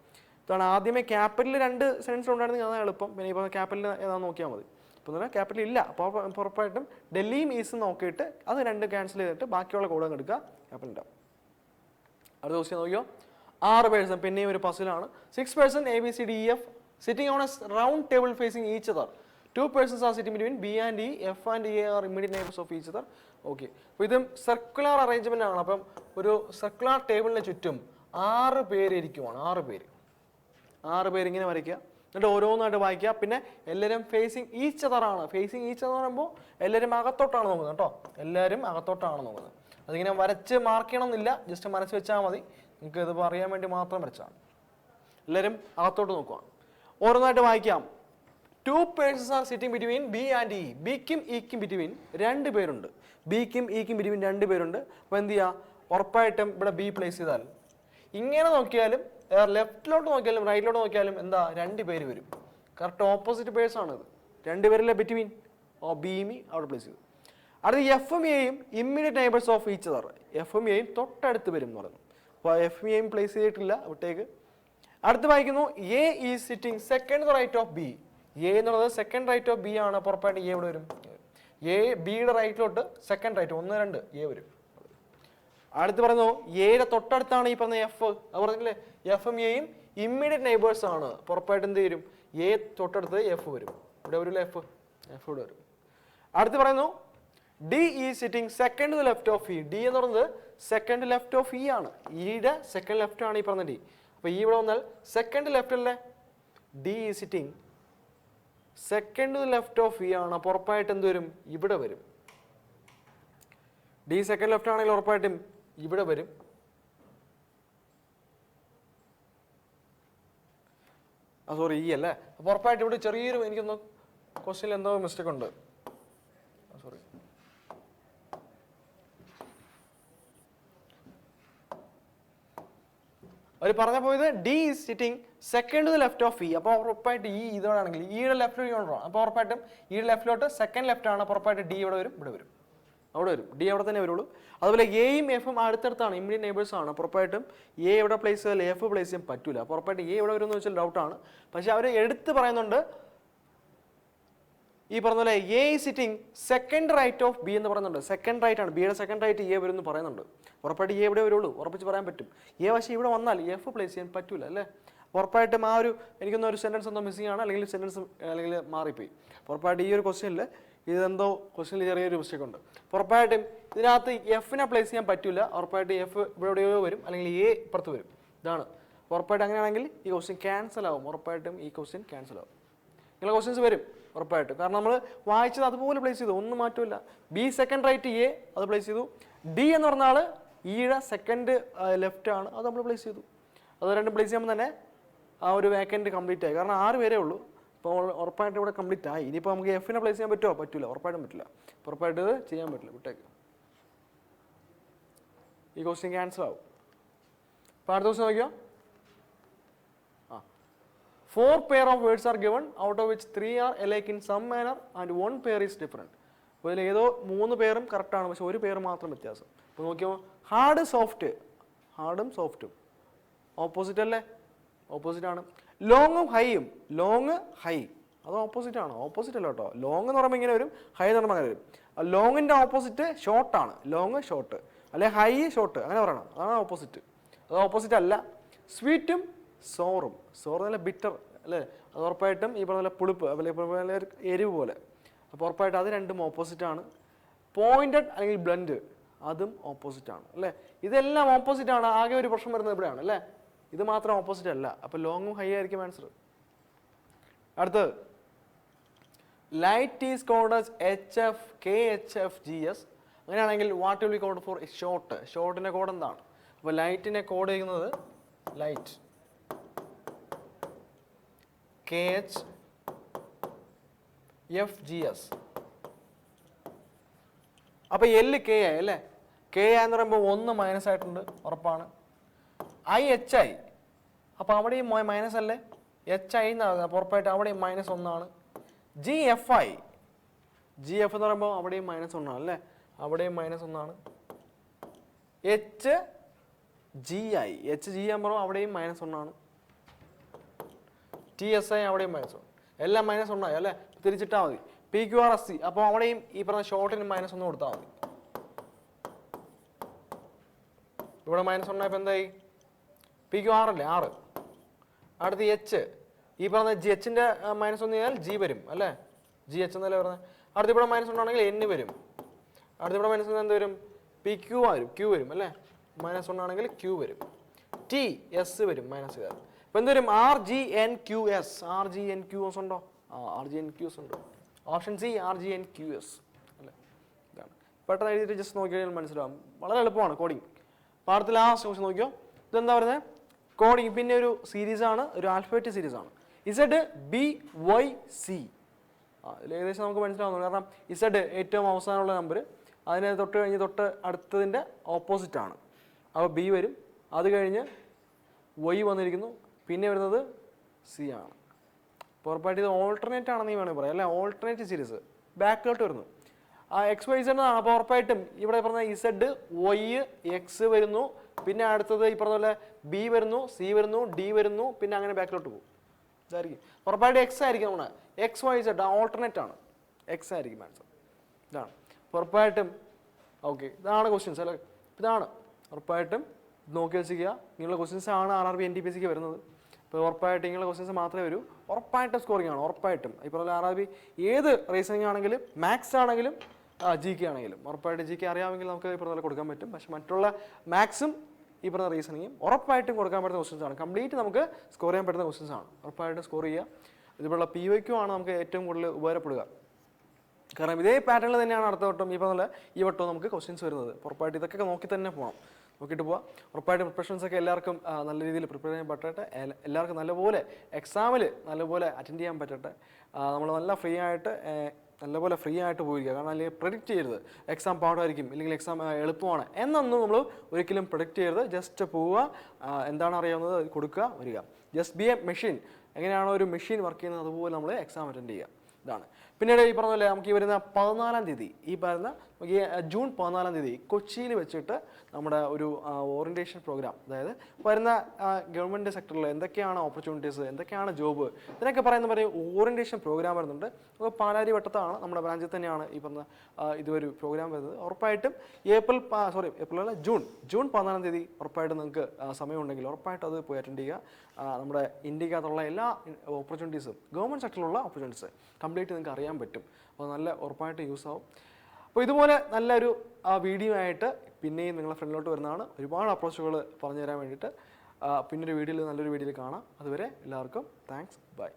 ഇതാണ്. ആദ്യമേ ക്യാപിറ്റൽ രണ്ട് സെൻറ്റൻസ് ഉണ്ടായിരുന്നെങ്കിൽ അതാണ് എളുപ്പം. പിന്നെ ഇപ്പോൾ ക്യാപിറ്റൽ ഏതാണെന്ന് നോക്കിയാൽ മതി. ഇപ്പോൾ എന്ന് പറഞ്ഞാൽ ക്യാപിറ്റൽ ഇല്ല. അപ്പോൾ ഉറപ്പായിട്ടും ഡൽഹിയും ഈസും നോക്കിയിട്ട് അത് രണ്ട് ക്യാൻസൽ ചെയ്തിട്ട് ബാക്കിയുള്ള കോഡ് അങ്ങ് എടുക്കുക, ക്യാപിറ്റൽ ഉണ്ടാവും. അടുത്ത ക്വസ്റ്റ്യൻ നോക്കിയോ? 6 പേഴ്സൺ, പിന്നെയും ഒരു പസിലാണ്. 6 person ABCDEF sitting on a round table facing each other. 2 persons are sitting between B and E. F and E are immediate neighbors of each other. Okay, അപ്പോൾ ഇതും സർക്കുലർ അറേഞ്ച്മെന്റ് ആണ്. അപ്പം ഒരു സർക്കുലർ ടേബിളിന് ചുറ്റും 6 പേര് ഇരിക്കുവാണ്. 6 പേര് ഇങ്ങനെ വരയ്ക്കുക, എന്നിട്ട് ഓരോന്നായിട്ട് വായിക്കുക. പിന്നെ എല്ലാവരും ഫേസിങ് ഈച്ച് അതർ ആണ്. ഫേസിങ് ഈച്ച് അതർ എന്ന് പറയുമ്പോൾ എല്ലാവരും അകത്തോട്ടാണ് നോക്കുന്നത് കേട്ടോ. എല്ലാവരും അകത്തോട്ടാണ് നോക്കുന്നത്. അതിങ്ങനെ വരച്ച് മാർക്ക് ചെയ്യണമെന്നില്ല, ജസ്റ്റ് മനസ്സ് വെച്ചാൽ മതി. നിങ്ങൾക്ക് ഇത് അറിയാൻ വേണ്ടി മാത്രം വരച്ചാണ്. എല്ലാവരും അകത്തോട്ട് നോക്കുക. ഓരോന്നായിട്ട് വായിക്കാം. 2 persons are sitting between B and E. ബിക്കും ഇക്കും ബിറ്റ്വീൻ 2 പേരുണ്ട്. ബിക്കും ഇക്കും ബിറ്റ്വീൻ 2 പേരുണ്ട്. അപ്പോൾ എന്ത് ചെയ്യുക? ഉറപ്പായിട്ടും ഇവിടെ ബി പ്ലേസ് ചെയ്താൽ ഇങ്ങനെ നോക്കിയാലും ലെഫ്റ്റിലോട്ട് നോക്കിയാലും റൈറ്റിലോട്ട് നോക്കിയാലും എന്താ? 2 പേര് വരും. കറക്റ്റ് ഓപ്പോസിറ്റ് പേഴ്സ് ആണിത്. 2 പേരല്ലേ ബിറ്റ്വീൻ. ബിയും ഇ അവിടെ പ്ലേസ് ചെയ്തു. അടുത്ത് എഫും എയും immediate neighbours of each other. എഫും എയും തൊട്ടടുത്ത് വരും എന്ന് പറഞ്ഞു. അപ്പോൾ എഫും എയും പ്ലേസ് ചെയ്തിട്ടില്ല, വിട്ടേക്ക്. അടുത്ത് വായിക്കുന്നു A is sitting second right of B. A എന്നുള്ളത് സെക്കൻഡ് റൈറ്റ് ഓഫ് ബി ആണ്. അപ്പോൾ ഉറപ്പായിട്ട് എ ഇവിടെ വരും. എ ബിയുടെ റൈറ്റിലോട്ട് സെക്കൻഡ് റൈറ്റ് 1, 2 എ വരും. അടുത്ത് പറയുന്നു എയുടെ തൊട്ടടുത്താണ് ഈ പറഞ്ഞ എഫ്. അത് പറഞ്ഞില്ലേ എഫും എയും ഇമ്മീഡിയറ്റ് നെയ്ബേഴ്സ് ആണ്. ഉറപ്പായിട്ട് എന്ത് വരും? എ തൊട്ടടുത്ത് എഫ് വരും. ഇവിടെ വരില്ല എഫ് ഇവിടെ വരും. അടുത്ത് പറയുന്നു D is sitting second to the left of E. D എന്ന് പറയുന്നത് സെക്കൻഡ് ലെഫ്റ്റ് ഓഫ് ഇ ആണ്. ഇയുടെ സെക്കൻഡ് ലെഫ്റ്റ് ആണ് ഈ പറഞ്ഞ ഡി. അപ്പോൾ ഈ ഇവിടെ വന്നാൽ സെക്കൻഡ് ലെഫ്റ്റ് അല്ലേ? D is sitting second to the left of E ആണ്. അപ്പോൾ ഉറപ്പായിട്ട് എന്ത് വരും? ഇവിടെ വരും. ഡി സെക്കൻഡ് ലെഫ്റ്റ് ആണെങ്കിൽ ഉറപ്പായിട്ടും ഇവിടെ വരും. സോറി ഇ അല്ലേ? അപ്പോൾ ഉറപ്പായിട്ട് ഇവിടെ ചെറിയൊരു എനിക്കൊന്ന് ക്വസ്റ്റ്യനിൽ എന്തോ മിസ്റ്റേക്ക് ഉണ്ട്. സോറി, അവർ പറഞ്ഞ പോയത് D is sitting second to the left of E. അപ്പോൾ ഉറപ്പായിട്ട് ഈ ഇതോടാണെങ്കിൽ ഇയുടെ ലെഫ്റ്റ് കൊണ്ടുപോകണം. അപ്പോൾ ഉറപ്പായിട്ടും ഈ ലെഫ്റ്റിലോട്ട് സെക്കൻഡ് ലെഫ്റ്റ് ആണ്. അപ്പോൾ ഉറപ്പായിട്ട് ഡി ഇവിടെ വരും, ഇവിടെ വരും, അവിടെ വരും. ഡി അവിടെ തന്നെ വരുള്ളൂ. അതുപോലെ എയും എഫും അടുത്തടുത്താണ്, ഇമ്മീഡിയറ്റ് നെയ്ബേഴ്സ് ആണ്. ഉറപ്പായിട്ടും എ എവിടെ പ്ലേസ് ചെയ്താൽ എഫ് പ്ലേസ് ചെയ്യാൻ പറ്റൂല. അപ്പോൾ ഉറപ്പായിട്ട് എ എവിടെ വരും എന്ന് വെച്ചാൽ ഡൗട്ടാണ്. പക്ഷെ അവർ എടുത്ത് പറയുന്നുണ്ട് ഈ പറഞ്ഞ പോലെ എ ഈ sitting second right of B എന്ന് പറയുന്നുണ്ട്. സെക്കൻഡ് റൈറ്റ് ആണ്, ബിയുടെ സെക്കൻഡ് റൈറ്റ് എ വരും എന്ന് പറയുന്നുണ്ട്. ഉറപ്പായിട്ട് എ എവിടെ വരുള്ളൂ, ഉറപ്പിച്ച് പറയാൻ പറ്റും. എ പക്ഷേ ഇവിടെ വന്നാൽ എഫ് പ്ലേസ് ചെയ്യാൻ പറ്റൂല അല്ലേ? ഉറപ്പായിട്ടും ആ ഒരു എനിക്കൊന്നും ഒരു സെൻറ്റൻസ് എന്തോ മിസ്സിംഗ് ആണ്, അല്ലെങ്കിൽ സെൻറ്റൻസ് അല്ലെങ്കിൽ മാറിപ്പോയി. ഉറപ്പായിട്ട് ഈ ഒരു ക്വസ്റ്റ്യനിൽ ഇതെന്തോ ക്വസ്റ്റ്യനിൽ ചെറിയൊരു മിസ്റ്റേക്ക് ഉണ്ട്. ഉറപ്പായിട്ടും ഇതിനകത്ത് എഫിനെ പ്ലേസ് ചെയ്യാൻ പറ്റില്ല. ഉറപ്പായിട്ട് എഫ് ഇവിടെ എവിടെയോ വരും, അല്ലെങ്കിൽ എ ഇപ്പുറത്ത് വരും. ഇതാണ് ഉറപ്പായിട്ട്. അങ്ങനെയാണെങ്കിൽ ഈ ക്വസ്റ്റ്യൻ ക്യാൻസൽ ആവും. ഉറപ്പായിട്ടും ഈ ക്വസ്റ്റ്യൻ ക്യാൻസൽ ആവും. ഇങ്ങനെ ക്വസ്റ്റ്യൻസ് വരും ഉറപ്പായിട്ട്. കാരണം നമ്മൾ വായിച്ചത് അതുപോലെ പ്ലേസ് ചെയ്തു, ഒന്നും മാറ്റമില്ല. ബി സെക്കൻഡ് റൈറ്റ് എ അത് പ്ലേസ് ചെയ്തു. ഡി എന്ന് പറഞ്ഞ ആൾ ഇയുടെ സെക്കൻഡ് ലെഫ്റ്റ് ആണ്, അത് നമ്മൾ പ്ലേസ് ചെയ്തു. അത് രണ്ടും പ്ലേസ് ചെയ്യുമ്പോൾ തന്നെ ആ ഒരു വേക്കൻറ്റ് കംപ്ലീറ്റ് ആയി. കാരണം 6 പേരേ ഉള്ളൂ. അപ്പോൾ ഉറപ്പായിട്ട് ഇവിടെ കംപ്ലീറ്റ് ആയി. ഇനിയിപ്പോൾ നമുക്ക് എഫിനെ പ്ലേസ് ചെയ്യാൻ പറ്റുമോ? പറ്റില്ല, ഉറപ്പായിട്ടും പറ്റില്ല. ഉറപ്പായിട്ട് ഇത് ചെയ്യാൻ പറ്റില്ല, വിട്ടേക്ക്. ഈ ക്വസ്റ്റ്യൻ ക്യാൻസൽ ആവും. അപ്പോൾ അടുത്ത ക്വസ്റ്റ്യൻ നോക്കിയോ. 4 pair of words are given, out of which 3 are alike in some manner and 1 pair is different. അപ്പോൾ ഇതിൽ ഏതോ 3 പേരും കറക്റ്റാണ്, പക്ഷെ 1 പേര് മാത്രം വ്യത്യാസം. അപ്പോൾ നോക്കിയോ, ഹാർഡ് സോഫ്റ്റ്, ഹാർഡും സോഫ്റ്റും ഓപ്പോസിറ്റ് അല്ലേ? ഓപ്പോസിറ്റ് ആണ്. ലോങ്ങും ഹൈയും, ലോങ് ഹൈ അത് ഓപ്പോസിറ്റ് ആണ്, ഓപ്പോസിറ്റ് അല്ല കേട്ടോ. ലോങ് എന്ന് പറയുമ്പോൾ ഇങ്ങനെ വരും, ഹൈ എന്ന് പറയുമ്പോൾ അങ്ങനെ വരും. ലോങ്ങിൻ്റെ ഓപ്പോസിറ്റ് ഷോർട്ടാണ്, ലോങ് ഷോർട്ട്, അല്ലെ ഹൈ ഷോർട്ട്, അങ്ങനെ പറയണം, അതാണ് ഓപ്പോസിറ്റ്. അത് ഓപ്പോസിറ്റ് അല്ല. സ്വീറ്റും സോറും, സോറ് നല്ല ബിറ്റർ അല്ലേ, അത് ഉറപ്പായിട്ടും ഈ പറഞ്ഞ പോലെ പുളിപ്പ് അല്ലെങ്കിൽ എരിവ് പോലെ, അപ്പോൾ ഉറപ്പായിട്ടും അത് രണ്ടും ഓപ്പോസിറ്റാണ്. പോയിന്റഡ് അല്ലെങ്കിൽ ബ്ലൻഡ് അതും ഓപ്പോസിറ്റാണ് അല്ലേ. ഇതെല്ലാം ഓപ്പോസിറ്റാണ്, ആകെ ഒരു പ്രശ്നം വരുന്നത് ഇവിടെയാണ് അല്ലേ, ഇത് മാത്രം ഓപ്പോസിറ്റ് അല്ല. അപ്പോൾ ലോങ്ങും ഹൈ ആയിരിക്കും ആൻസർ. അടുത്തത് light is called as HF KHF GS. അങ്ങനെയാണെങ്കിൽ what will be called for short? ഷോർട്ടിൻ്റെ കോഡ് എന്താണ്? അപ്പോൾ ലൈറ്റിനെ കോഡ് ചെയ്യുന്നത് ലൈറ്റ് KHFGS. അപ്പോൾ L K ആയി അല്ലേ, K എന്ന് പറയുമ്പോൾ 1 മൈനസ് ആയിട്ടുണ്ട് ഉറപ്പാണ്. IHI, അപ്പോൾ അവിടെയും മൈനസ് അല്ലേ, HI എന്നാണ്, അപ്പോൾ ഉറപ്പായിട്ട് അവിടെയും -1 GFI, GF എന്ന് പറയുമ്പോൾ അവിടെയും -1 അല്ലേ, അവിടെയും -1. HGI, HG എന്ന് പറയുമ്പോൾ അവിടെയും -1. TSI അവിടെയും -1, എല്ലാം -1 ആയി അല്ലേ, തിരിച്ചിട്ടാൽ മതി. PQRST, അപ്പോൾ അവിടെയും ഈ പറഞ്ഞ ഷോർട്ടിന് -1 കൊടുത്താൽ മതി. ഇവിടെ -1 ആയപ്പോൾ എന്തായി? PQR അല്ലേ, 6. അടുത്ത് H, ഈ പറഞ്ഞ GHന്റെ -1 കഴിഞ്ഞാൽ G വരും അല്ലേ, GH എന്നല്ലേ പറഞ്ഞത്. അടുത്ത് ഇവിടെ -1 ആണെങ്കിൽ N വരും. അടുത്ത് ഇവിടെ -1 എന്ത് വരും? PQ വരും, Q വരും അല്ലേ, -1 ആണെങ്കിൽ Q വരും. TS വരും -. അപ്പോൾ എന്ത് വരും? RGNQS. RGNQS ഉണ്ടോ? RGNQS ഉണ്ട്. ഓപ്ഷൻ സി RGNQS അല്ലേ. ഇതാണ് പെട്ടെന്ന് എഴുതിയിട്ട് ജസ്റ്റ് നോക്കിയാൽ മനസ്സിലാവും, വളരെ എളുപ്പമാണ് കോഡിങ്. അപ്പോൾ അടുത്ത ലാസ്റ്റ് ക്വസ്റ്റ്യൻ നോക്കിയോ, ഇതെന്താ പറയുന്നത്? കോഡിങ് പിന്നെ ഒരു സീരീസാണ്, ഒരു ആൽഫബറ്റ് സീരീസാണ്. ZBYC. ഇതിൽ ഏകദേശം നമുക്ക് മനസ്സിലാവുന്നു, കാരണം Z ഏറ്റവും അവസാനമുള്ള നമ്പർ, അതിനെ തൊട്ട് അടുത്തതിൻ്റെ ഓപ്പോസിറ്റ് ആണ്. അപ്പോൾ B വരും, അത് കഴിഞ്ഞ് Y വന്നിരിക്കുന്നു, പിന്നെ വരുന്നത് C ആണ്. അപ്പോൾ ഉറപ്പായിട്ട് ഇത് ഓൾട്ടർനേറ്റ് ആണെന്ന് വേണമെങ്കിൽ പറയാം അല്ലേ, ഓൾട്ടർനേറ്റ് സീരീസ് ബാക്കിലോട്ട് വരുന്നു. XYZ എന്നാണ്. അപ്പോൾ ഉറപ്പായിട്ടും ഇവിടെ പറഞ്ഞ Z, Y, X വരുന്നു, പിന്നെ അടുത്തത് ഈ പറഞ്ഞ പോലെ B വരുന്നു, C വരുന്നു, D വരുന്നു, പിന്നെ അങ്ങനെ ബാക്കിലോട്ട് പോകും. ഇതായിരിക്കും ഉറപ്പായിട്ട് X ആയിരിക്കും. നമ്മുടെ XYZ ഓൾട്ടർനേറ്റ് ആണ്, X ആയിരിക്കും ആൻസർ. ഇതാണ് ഉറപ്പായിട്ടും. ഓക്കെ, ഇതാണ് ക്വസ്റ്റ്യൻസ് അല്ലേ, ഇതാണ് ഉറപ്പായിട്ടും നോക്കി വെച്ചിരിക്കുക. ഇങ്ങനെയുള്ള ക്വസ്റ്റ്യൻസ് ആണ് RRB NTPCക്ക് വരുന്നത്. അപ്പോൾ ഉറപ്പായിട്ടും ഇങ്ങനെയുള്ള ക്വസ്റ്റ്യൻസ് മാത്രമേ വരൂ. ഉറപ്പായിട്ടും സ്കോറിംഗ് ആണ്, ഉറപ്പായിട്ടും. ഈ പറഞ്ഞ RRB ഏത് റീസണിങ് ആണെങ്കിലും, മാത്സ് ആണെങ്കിലും, GK ആണെങ്കിലും, ഉറപ്പായിട്ട് GK അറിയാമെങ്കിൽ നമുക്ക് ഈ പറഞ്ഞ കൊടുക്കാൻ പറ്റും. പക്ഷെ മറ്റുള്ള മാത്സും ഈ പറഞ്ഞ റീസണിങ്ങും ഉറപ്പായിട്ടും കൊടുക്കാൻ പറ്റുന്ന ക്വസ്റ്റ്യൻസ് ആണ്, കംപ്ലീറ്റ് നമുക്ക് സ്കോർ ചെയ്യാൻ പറ്റുന്ന ക്വസ്റ്റ്യൻസ് ആണ്. ഉറപ്പായിട്ടും സ്കോർ ചെയ്യുക. ഇതുപോലുള്ള PYQ ആണ് നമുക്ക് ഏറ്റവും കൂടുതൽ ഉപകാരപ്പെടുക. കാരണം ഇതേ പാറ്റേണിൽ തന്നെയാണ് അടുത്ത വട്ടം ഈ വട്ടവും നമുക്ക് ക്വസ്റ്റ്യൻസ് വരുന്നത്. ഉറപ്പായിട്ട് ഇതൊക്കെ നോക്കി തന്നെ പോകണം, നോക്കിയിട്ട് പോവാം. ഉറപ്പായിട്ടും പ്രിപ്പറേഷൻസ് ഒക്കെ എല്ലാവർക്കും നല്ല രീതിയിൽ പ്രിപ്പയർ ചെയ്യാൻ പറ്റട്ടെ. എല്ലാവർക്കും നല്ലപോലെ എക്സാമിൽ നല്ലപോലെ അറ്റൻഡ് ചെയ്യാൻ പറ്റട്ടെ. നമ്മൾ നല്ല ഫ്രീ ആയിട്ട് പോയിരിക്കുക. കാരണം അല്ലെങ്കിൽ പ്രഡിക്റ്റ് ചെയ്യരുത് എക്സാം പാടായിരിക്കും, ഇല്ലെങ്കിൽ എക്സാം എളുപ്പമാണ് എന്നൊന്നും നമ്മൾ ഒരിക്കലും പ്രഡിക്റ്റ് ചെയ്യരുത്. ജസ്റ്റ് പോവുക, എന്താണ് അറിയാവുന്നത് കൊടുക്കുക, വരിക. Just be A machine. എങ്ങനെയാണോ ഒരു മെഷീൻ വർക്ക് ചെയ്യുന്നത് അതുപോലെ നമ്മൾ എക്സാം അറ്റൻഡ് ചെയ്യുക. ഇതാണ്. പിന്നീട് ഈ പറഞ്ഞ പോലെ നമുക്ക് ഈ വരുന്ന 14-ാം തീയതി, ഈ പറയുന്ന ജൂൺ 14-ാം തീയതി കൊച്ചിയിൽ വെച്ചിട്ട് നമ്മുടെ ഒരു ഓറിയൻറ്റേഷൻ പ്രോഗ്രാം, അതായത് വരുന്ന ഗവൺമെൻറ് സെക്ടറിൽ എന്തൊക്കെയാണ് ഓപ്പർച്യൂണിറ്റീസ്, എന്തൊക്കെയാണ് ജോബ്, ഇതിനൊക്കെ പറയുന്ന ഓറിയൻറ്റേഷൻ പ്രോഗ്രാം വരുന്നുണ്ട്. അപ്പോൾ പാലാരി വട്ടത്താണ്, നമ്മുടെ ബ്രാഞ്ചിൽ തന്നെയാണ് ഈ പറഞ്ഞ ഇതൊരു പ്രോഗ്രാം വരുന്നത്. ഉറപ്പായിട്ടും ജൂൺ 14-ാം തീയതി ഉറപ്പായിട്ടും നിങ്ങൾക്ക് സമയമുണ്ടെങ്കിൽ ഉറപ്പായിട്ടും അത് പോയി അറ്റൻഡ് ചെയ്യുക. നമ്മുടെ ഇന്ത്യക്കകത്തുള്ള എല്ലാ ഓപ്പർച്യൂണിറ്റീസും, ഗവൺമെൻറ് സെക്ടറിലുള്ള ഓപ്പർച്യൂണിറ്റീസ് കംപ്ലീറ്റ് നിങ്ങൾക്ക് അറിയാൻ പറ്റും. അപ്പോൾ നല്ല ഉറപ്പായിട്ട് യൂസ് ആവും. അപ്പോൾ ഇതുപോലെ നല്ലൊരു വീഡിയോ ആയിട്ട് പിന്നെയും നിങ്ങളുടെ ഫ്രണ്ടിലോട്ട് വരുന്നതാണ്. ഒരുപാട് അപ്രോച്ചുകൾ പറഞ്ഞു തരാൻ വേണ്ടിയിട്ട്. പിന്നൊരു വീഡിയോയിൽ നല്ലൊരു വീഡിയോയിൽ കാണാം. അതുവരെ എല്ലാവർക്കും താങ്ക്സ്, ബൈ.